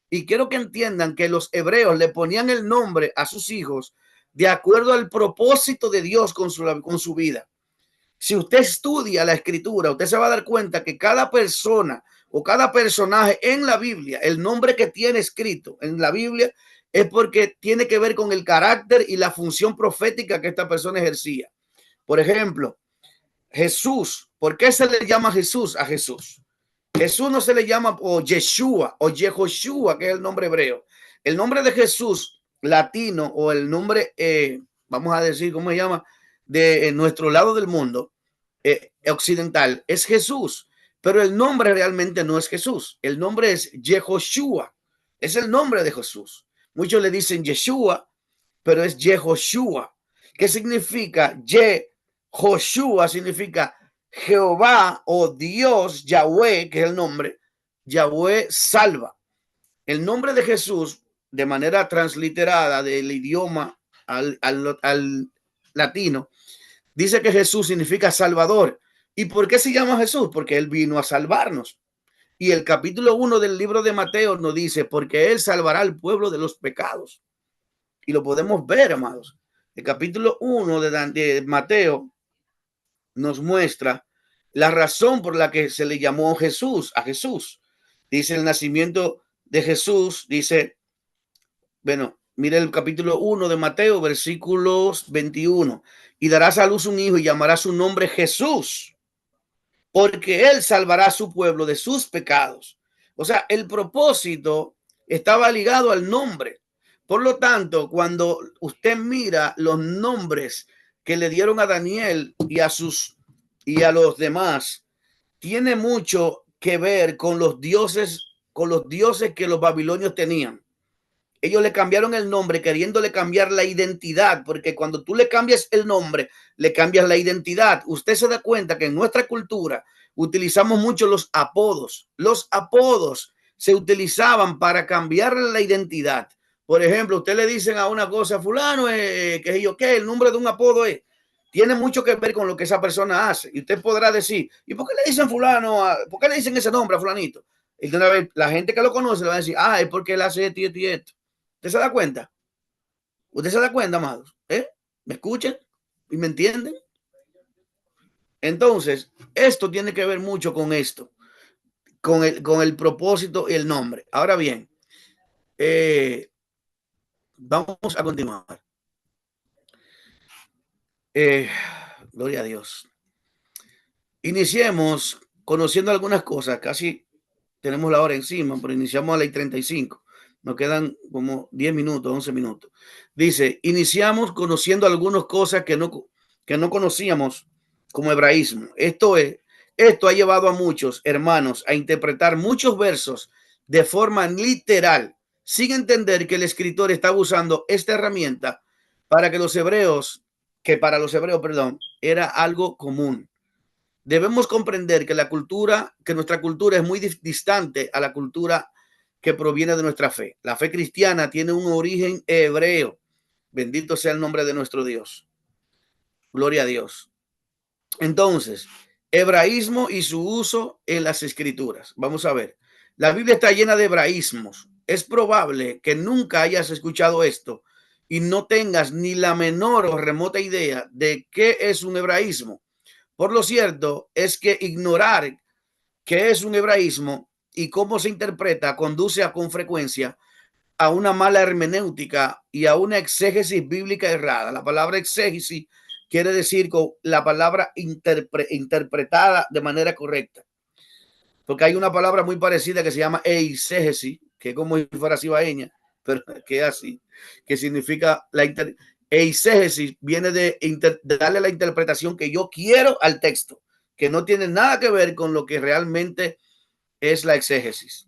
Y quiero que entiendan que los hebreos le ponían el nombre a sus hijos de acuerdo al propósito de Dios con su vida. Si usted estudia la escritura, usted se va a dar cuenta que cada persona o cada personaje en la Biblia, el nombre que tiene escrito en la Biblia es porque tiene que ver con el carácter y la función profética que esta persona ejercía. Por ejemplo, Jesús. ¿Por qué se le llama Jesús a Jesús? Jesús no se le llama o Yeshua o Yehoshua, que es el nombre hebreo. El nombre de Jesús latino o el nombre, vamos a decir, ¿cómo se llama? De nuestro lado del mundo occidental es Jesús, pero el nombre realmente no es Jesús. El nombre es Yehoshua. Es el nombre de Jesús. Muchos le dicen Yeshua, pero es Yehoshua. ¿Qué significa? Yehoshua significa Jehová o Dios, Yahweh, que es el nombre, Yahweh salva. El nombre de Jesús, de manera transliterada del idioma al latino, dice que Jesús significa salvador. ¿Y por qué se llama Jesús? Porque él vino a salvarnos. Y el capítulo 1 del libro de Mateo nos dice, porque él salvará al pueblo de los pecados. Y lo podemos ver, amados. El capítulo 1 de Mateo nos muestra la razón por la que se le llamó Jesús a Jesús. Dice el nacimiento de Jesús, dice, bueno, mire el capítulo 1 de Mateo, versículos 21. Y darás a luz un hijo y llamará su nombre Jesús, porque él salvará a su pueblo de sus pecados. O sea, el propósito estaba ligado al nombre. Por lo tanto, cuando usted mira los nombres que le dieron a Daniel y a los demás, tiene mucho que ver con los dioses que los babilonios tenían. Ellos le cambiaron el nombre queriéndole cambiar la identidad, porque cuando tú le cambias el nombre, le cambias la identidad. Usted se da cuenta que en nuestra cultura utilizamos mucho los apodos. Los apodos se utilizaban para cambiar la identidad. Por ejemplo, usted le dicen a una cosa, fulano, que yo qué, el nombre de un apodo tiene mucho que ver con lo que esa persona hace. Y usted podrá decir, ¿y por qué le dicen fulano? ¿Por qué le dicen ese nombre a fulanito? Y de una vez, la gente que lo conoce le va a decir, es porque él hace esto y esto y esto. ¿Usted se da cuenta? ¿Usted se da cuenta, amados? ¿Me escuchan y me entienden? Entonces, esto tiene que ver mucho con esto, con el propósito y el nombre. Ahora bien, vamos a continuar. Gloria a Dios. Iniciemos conociendo algunas cosas. Casi tenemos la hora encima, pero iniciamos a las 35. Nos quedan como 10 minutos, 11 minutos. Dice, iniciamos conociendo algunas cosas que no conocíamos como hebraísmo. Esto ha llevado a muchos hermanos a interpretar muchos versos de forma literal, sin entender que el escritor está usando esta herramienta para para los hebreos, era algo común. Debemos comprender que nuestra cultura es muy distante a la cultura que proviene de nuestra fe. La fe cristiana tiene un origen hebreo. Bendito sea el nombre de nuestro Dios. Gloria a Dios. Entonces, hebraísmo y su uso en las escrituras. Vamos a ver. La Biblia está llena de hebraísmos. Es probable que nunca hayas escuchado esto y no tengas ni la menor o remota idea de qué es un hebraísmo. Por lo cierto es que ignorar qué es un hebraísmo y cómo se interpreta conduce con frecuencia a una mala hermenéutica y a una exégesis bíblica errada. La palabra exégesis quiere decir con la palabra interpretada de manera correcta. Porque hay una palabra muy parecida que se llama eisegesis, que es como si fuera cibaeña, pero que es así, que significa eisegesis viene de darle la interpretación que yo quiero al texto, que no tiene nada que ver con lo que realmente es la exégesis.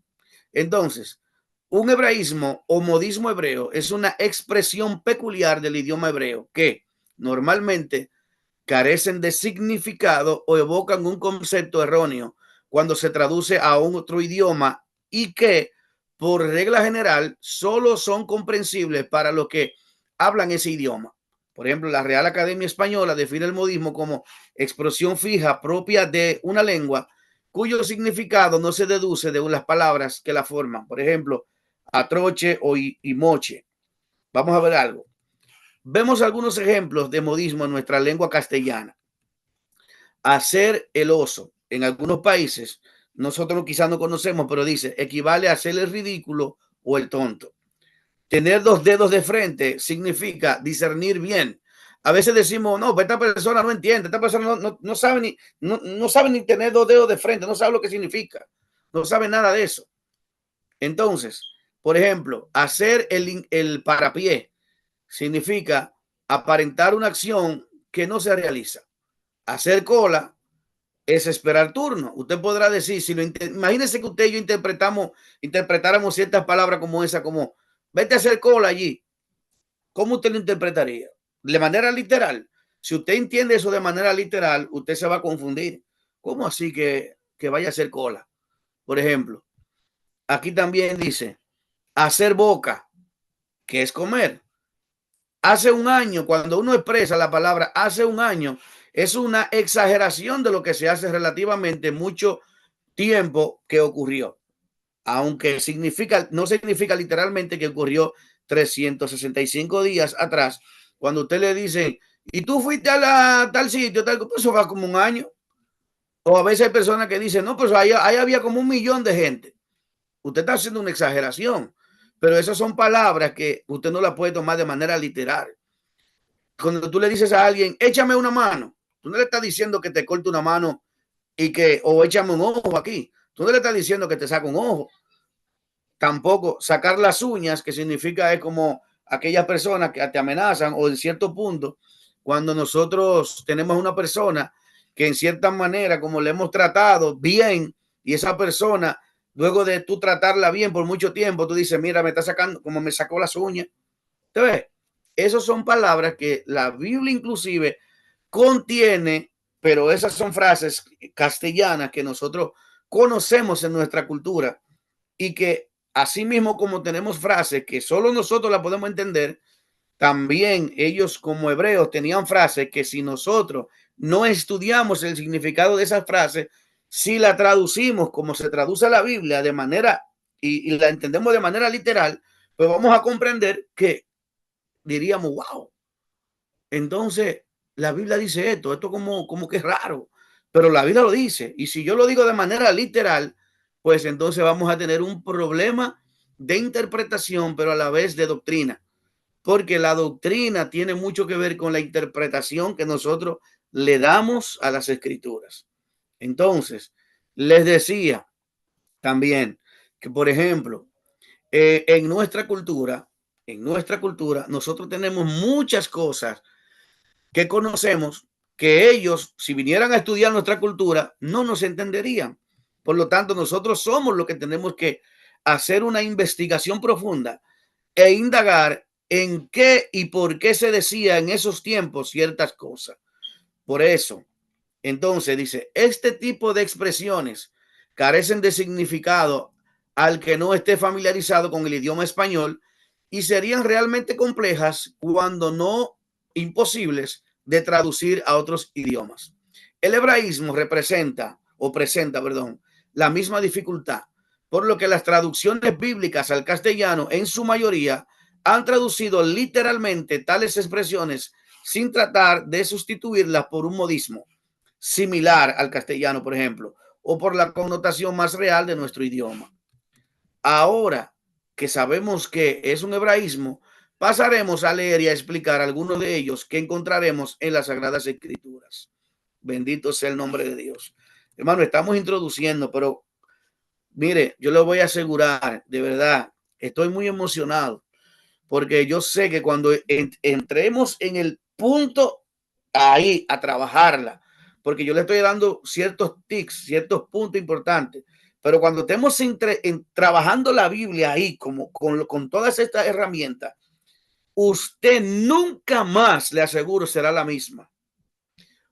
Entonces, un hebraísmo o modismo hebreo es una expresión peculiar del idioma hebreo que normalmente carecen de significado o evocan un concepto erróneo cuando se traduce a otro idioma y que, por regla general, solo son comprensibles para los que hablan ese idioma. Por ejemplo, la Real Academia Española define el modismo como expresión fija propia de una lengua cuyo significado no se deduce de las palabras que la forman. Por ejemplo, atroche o y moche. Vamos a ver algo. Vemos algunos ejemplos de modismo en nuestra lengua castellana. Hacer el oso. En algunos países, nosotros quizás no conocemos, pero dice, equivale a hacer el ridículo o el tonto. Tener dos dedos de frente significa discernir bien. A veces decimos, no, esta persona no entiende, esta persona no sabe no sabe ni tener dos dedos de frente, no sabe lo que significa, no sabe nada de eso. Entonces, por ejemplo, hacer el parapié significa aparentar una acción que no se realiza. Hacer cola es esperar turno. Usted podrá decir, si imagínese que usted y yo interpretáramos ciertas palabras como esa, como vete a hacer cola allí. ¿Cómo usted lo interpretaría? De manera literal. Si usted entiende eso de manera literal, usted se va a confundir. ¿Cómo así que vaya a hacer cola? Por ejemplo, aquí también dice hacer boca, que es comer. Hace un año, cuando uno expresa la palabra hace un año, es una exageración de lo que se hace relativamente mucho tiempo que ocurrió. Aunque no significa literalmente que ocurrió 365 días atrás. Cuando usted le dice, y tú fuiste a tal sitio, tal, pues eso va como un año. O a veces hay personas que dicen, no, pues ahí había como 1 millón de gente. Usted está haciendo una exageración, pero esas son palabras que usted no las puede tomar de manera literal. Cuando tú le dices a alguien, échame una mano, tú no le estás diciendo que te corte una mano o échame un ojo aquí. Tú no le estás diciendo que te saque un ojo. Tampoco sacar las uñas, que significa es como aquellas personas que te amenazan, o en cierto punto, cuando nosotros tenemos una persona que en cierta manera, como le hemos tratado bien, y esa persona, luego de tú tratarla bien por mucho tiempo, tú dices, mira, me está sacando, como me sacó las uñas. ¿Te ves? Esas son palabras que la Biblia inclusive contiene, pero esas son frases castellanas que nosotros conocemos en nuestra cultura y que así mismo como tenemos frases que solo nosotros la podemos entender, también ellos como hebreos tenían frases que si nosotros no estudiamos el significado de esas frases, si la traducimos como se traduce la Biblia de manera y la entendemos de manera literal, pues vamos a comprender que diríamos, wow, entonces la Biblia dice esto como que es raro, pero la Biblia lo dice. Y si yo lo digo de manera literal, pues entonces vamos a tener un problema de interpretación, pero a la vez de doctrina, porque la doctrina tiene mucho que ver con la interpretación que nosotros le damos a las escrituras. Entonces, les decía también que, por ejemplo, en nuestra cultura, nosotros tenemos muchas cosas que conocemos que ellos, si vinieran a estudiar nuestra cultura, no nos entenderían. Por lo tanto, nosotros somos los que tenemos que hacer una investigación profunda e indagar en qué y por qué se decía en esos tiempos ciertas cosas. Por eso, entonces dice, este tipo de expresiones carecen de significado al que no esté familiarizado con el idioma español y serían realmente complejas cuando no imposibles de traducir a otros idiomas. El hebraísmo presenta, la misma dificultad, por lo que las traducciones bíblicas al castellano en su mayoría han traducido literalmente tales expresiones sin tratar de sustituirlas por un modismo similar al castellano, por ejemplo, o por la connotación más real de nuestro idioma. Ahora que sabemos que es un hebraísmo, pasaremos a leer y a explicar algunos de ellos que encontraremos en las Sagradas Escrituras. Bendito sea el nombre de Dios. Hermano, estamos introduciendo, pero mire, yo le voy a asegurar, de verdad, estoy muy emocionado, porque yo sé que cuando entremos en el punto ahí a trabajarla, porque yo le estoy dando ciertos tics, ciertos puntos importantes, pero cuando estemos trabajando la Biblia ahí, como con todas estas herramientas, usted nunca más, le aseguro, será la misma.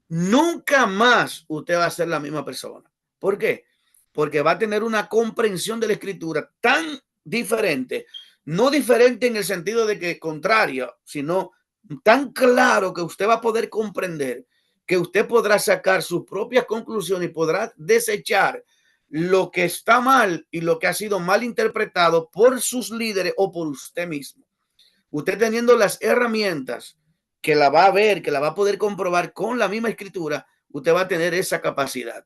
Nunca más usted va a ser la misma persona. ¿Por qué? Porque va a tener una comprensión de la escritura tan diferente, no diferente en el sentido de que contraria, sino tan claro que usted va a poder comprender, que usted podrá sacar sus propias conclusiones y podrá desechar lo que está mal y lo que ha sido mal interpretado por sus líderes o por usted mismo. Usted teniendo las herramientas que la va a ver, que la va a poder comprobar con la misma escritura, usted va a tener esa capacidad.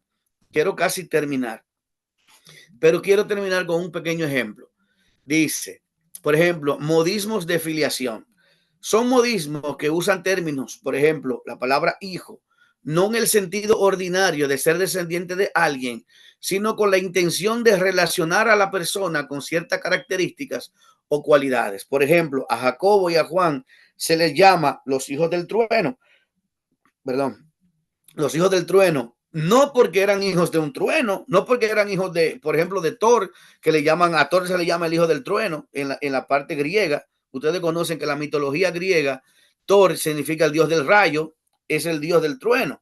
Quiero casi terminar, pero quiero terminar con un pequeño ejemplo. Dice, por ejemplo, modismos de filiación. Son modismos que usan términos, por ejemplo, la palabra hijo, no en el sentido ordinario de ser descendiente de alguien, sino con la intención de relacionar a la persona con ciertas características o cualidades. Por ejemplo, a Jacobo y a Juan se les llama los hijos del trueno, perdón, los hijos del trueno, no porque eran hijos de un trueno, no porque eran hijos de, por ejemplo, de Thor, que le llaman, a Thor se le llama el hijo del trueno en la parte griega. Ustedes conocen que la mitología griega, Thor significa el dios del rayo, es el dios del trueno.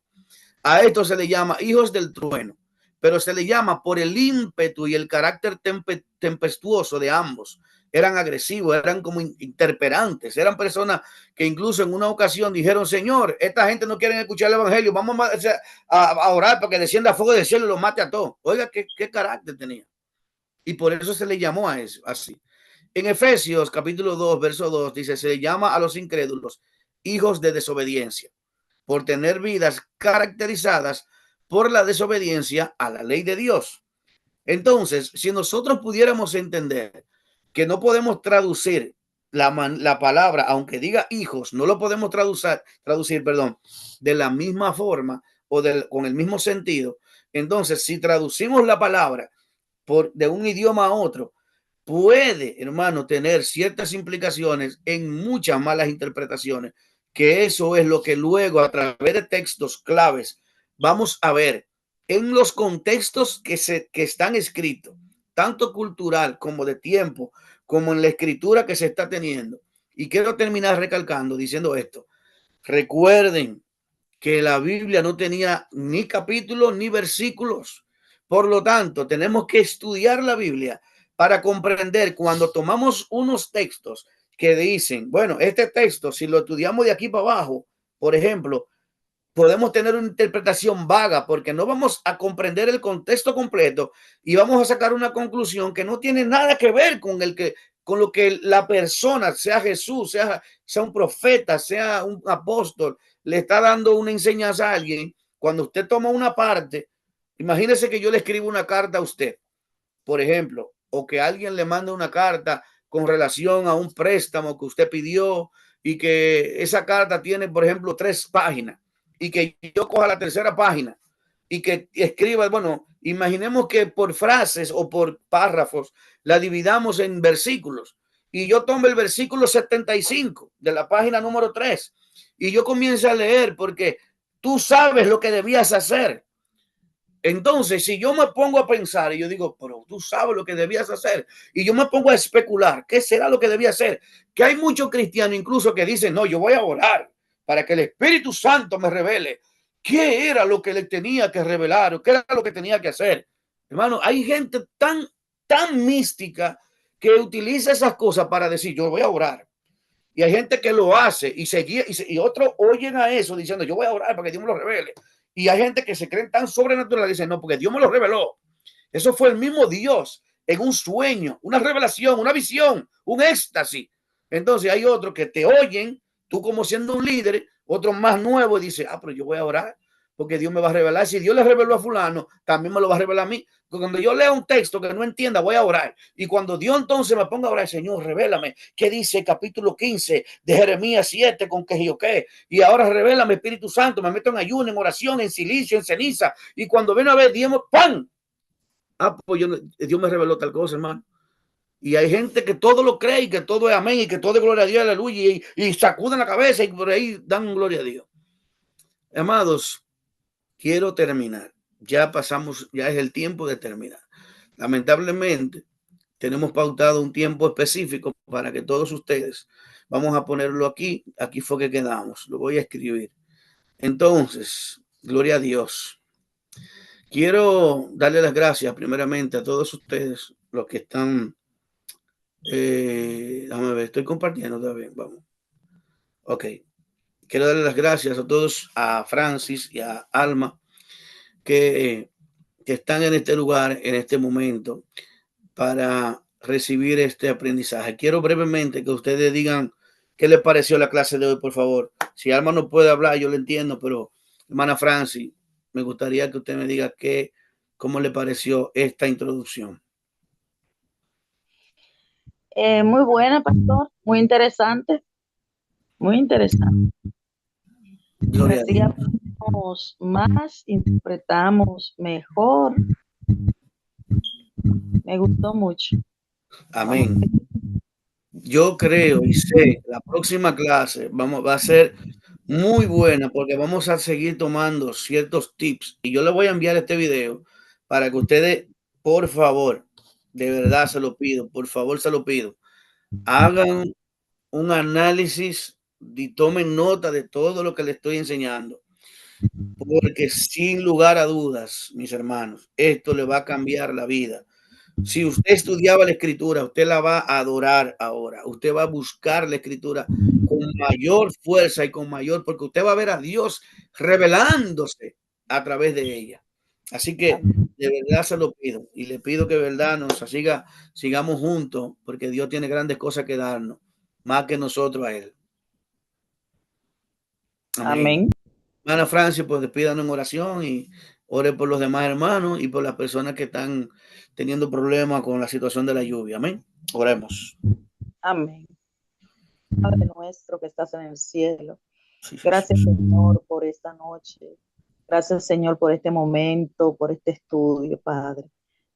A esto se le llama hijos del trueno, pero se le llama por el ímpetu y el carácter tempestuoso de ambos. Eran agresivos, eran como interperantes, eran personas que incluso en una ocasión dijeron, Señor, esta gente no quiere escuchar el evangelio, vamos a orar para que descienda fuego del cielo y los mate a todos. Oiga, qué carácter tenía. Y por eso se le llamó a eso así. En Efesios capítulo 2, verso 2, dice, se le llama a los incrédulos hijos de desobediencia, por tener vidas caracterizadas por la desobediencia a la ley de Dios. Entonces, si nosotros pudiéramos entender que no podemos traducir la palabra, aunque diga hijos, no lo podemos traducir, de la misma forma o con el mismo sentido. Entonces, si traducimos la palabra de un idioma a otro, puede, hermano, tener ciertas implicaciones en muchas malas interpretaciones, que eso es lo que luego a través de textos claves vamos a ver en los contextos que están escritos, tanto cultural como de tiempo, como en la escritura que se está teniendo. Y quiero terminar recalcando, diciendo esto. Recuerden que la Biblia no tenía ni capítulos ni versículos. Por lo tanto, tenemos que estudiar la Biblia para comprender cuando tomamos unos textos que dicen, bueno, este texto, si lo estudiamos de aquí para abajo, por ejemplo, podemos tener una interpretación vaga porque no vamos a comprender el contexto completo y vamos a sacar una conclusión que no tiene nada que ver con lo que la persona, sea Jesús, sea un profeta, sea un apóstol, le está dando una enseñanza a alguien. Cuando usted toma una parte, imagínese que yo le escribo una carta a usted, por ejemplo, o que alguien le manda una carta con relación a un préstamo que usted pidió y que esa carta tiene, por ejemplo, 3 páginas y que yo coja la tercera página y que escriba, bueno, imaginemos que por frases o por párrafos la dividamos en versículos y yo tomo el versículo 75 de la página número 3 y yo comienzo a leer porque tú sabes lo que debías hacer. Entonces, si yo me pongo a pensar y yo digo, pero tú sabes lo que debías hacer, y yo me pongo a especular, ¿qué será lo que debía hacer? Que hay muchos cristianos incluso que dicen, no, yo voy a orar para que el Espíritu Santo me revele qué era lo que le tenía que revelar o qué era lo que tenía que hacer. Hermano, hay gente tan mística que utiliza esas cosas para decir, yo voy a orar. Y hay gente que lo hace y otros oyen a eso diciendo, yo voy a orar para que Dios me lo revele. Y hay gente que se creen tan sobrenatural y dicen, no, porque Dios me lo reveló. Eso fue el mismo Dios en un sueño, una revelación, una visión, un éxtasis. Entonces hay otros que te oyen, tú como siendo un líder, otros más nuevos, y dicen, pero yo voy a orar porque Dios me va a revelar. Si Dios le reveló a fulano, también me lo va a revelar a mí. Porque cuando yo leo un texto que no entienda, voy a orar. Y cuando Dios entonces me ponga a orar, Señor, revélame qué dice el capítulo 15 de Jeremías 7 con que yo qué. Y ahora revélame, Espíritu Santo, me meto en ayuno, en oración, en silicio, en ceniza. Y cuando ven a ver, Dios, ¡pam! Pues Dios me reveló tal cosa, hermano. Y hay gente que todo lo cree y que todo es amén y que todo es gloria a Dios, aleluya, y sacuden la cabeza y por ahí dan gloria a Dios. Amados, quiero terminar. Ya pasamos, ya es el tiempo de terminar. Lamentablemente, tenemos pautado un tiempo específico para que todos ustedes, vamos a ponerlo aquí, aquí fue que quedamos, lo voy a escribir. Entonces, gloria a Dios. Quiero darle las gracias primeramente a todos ustedes, los que están, déjame ver, estoy compartiendo también, vamos. Ok. Quiero darle las gracias a todos, a Francis y a Alma, que, que están en este lugar, en este momento, para recibir este aprendizaje. Quiero brevemente que ustedes digan qué les pareció la clase de hoy, por favor. Si Alma no puede hablar, yo lo entiendo, pero hermana Francis, me gustaría que usted me diga cómo le pareció esta introducción. Muy buena, pastor, muy interesante, muy interesante. Gloria a Dios. Aprendemos más, interpretamos mejor. Me gustó mucho. Amén. Yo creo y sé, la próxima clase va a ser muy buena porque vamos a seguir tomando ciertos tips y yo le voy a enviar este video para que ustedes, por favor, de verdad se lo pido, por favor se lo pido, hagan un análisis y tomen nota de todo lo que les estoy enseñando, porque sin lugar a dudas, mis hermanos, esto le va a cambiar la vida. Si usted estudiaba la escritura, usted la va a adorar ahora. Usted va a buscar la escritura con mayor fuerza y con mayor, porque usted va a ver a Dios revelándose a través de ella. Así que de verdad se lo pido y le pido que de verdad sigamos juntos, porque Dios tiene grandes cosas que darnos, más que nosotros a Él. Amén. Amén. Hermana Francia, pues despídanos en oración y ore por los demás hermanos y por las personas que están teniendo problemas con la situación de la lluvia. Amén. Oremos. Amén. Padre nuestro que estás en el cielo, Sí, gracias, Jesús. Señor, por esta noche. Gracias, Señor, por este momento, por este estudio, Padre.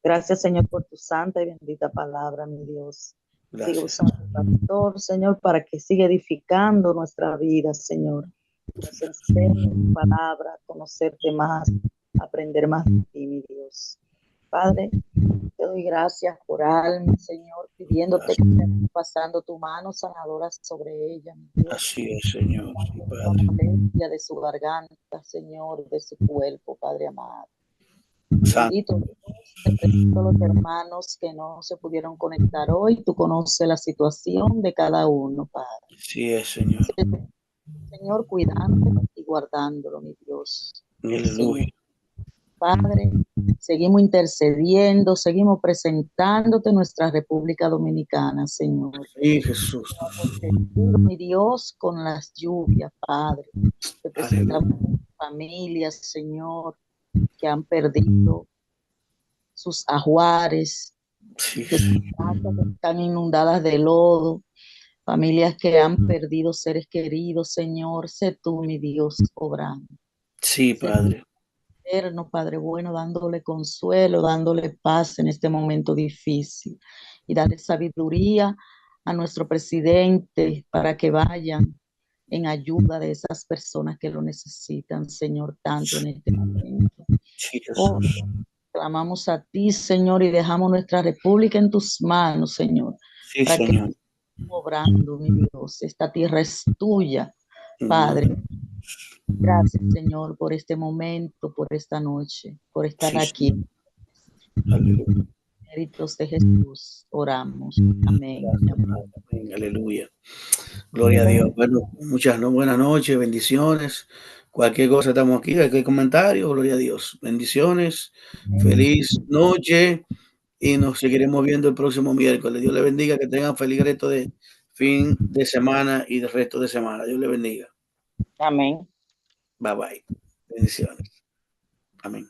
Gracias, Señor, por tu santa y bendita palabra, mi Dios. Sigue Gracias. usando al pastor, Señor, para que siga edificando nuestra vida, Señor. Nos enseñe tu palabra, conocerte más, aprender más de ti, mi Dios. Padre, te doy gracias por Alma, Señor, pidiéndote Gracias. que estés pasando tu mano sanadora sobre ella, mi Dios. Así es, Señor. Sí, La Padre. molestia de su garganta, Señor, de su cuerpo, Padre amado. Santo. Bendito Dios, te presento a los hermanos que no se pudieron conectar hoy. Tú conoces la situación de cada uno, Padre. Sí es, Señor. Señor, cuidándolo y guardándolo, mi Dios. Aleluya. Señor, Padre, seguimos intercediendo, seguimos presentándote nuestra República Dominicana, Señor. Sí, Jesús. Mi Dios, con las lluvias, Padre. Te presentamos Aleluya. familias, Señor, que han perdido sus ajuares, Sí, que sus casas están inundadas de lodo, familias que han perdido seres queridos, Señor. Sé tú, mi Dios, obrando. sí, Sé tú, Padre. eterno, Padre bueno, dándole consuelo, dándole paz en este momento difícil y darle sabiduría a nuestro presidente para que vayan en ayuda de esas personas que lo necesitan, Señor, tanto en este momento. Sí, Oh, Jesús. clamamos a ti, Señor, y dejamos nuestra república en tus manos, Señor, Sí, para que Señor. obrando, mi Dios. Esta tierra es tuya, Padre. Gracias, Señor, por este momento, por esta noche, por estar Sí, aquí. Señor. Aleluya. Méritos de Jesús, oramos. Amén. Amén. Aleluya. Gloria a Dios. Bueno, muchas buenas noches, bendiciones. Cualquier cosa estamos aquí, cualquier comentario, gloria a Dios. Bendiciones, feliz noche y nos seguiremos viendo el próximo miércoles. Dios le bendiga, que tengan feliz resto de fin de semana y de resto de semana. Dios le bendiga. Amén. Bye bye. Bendiciones. Amén.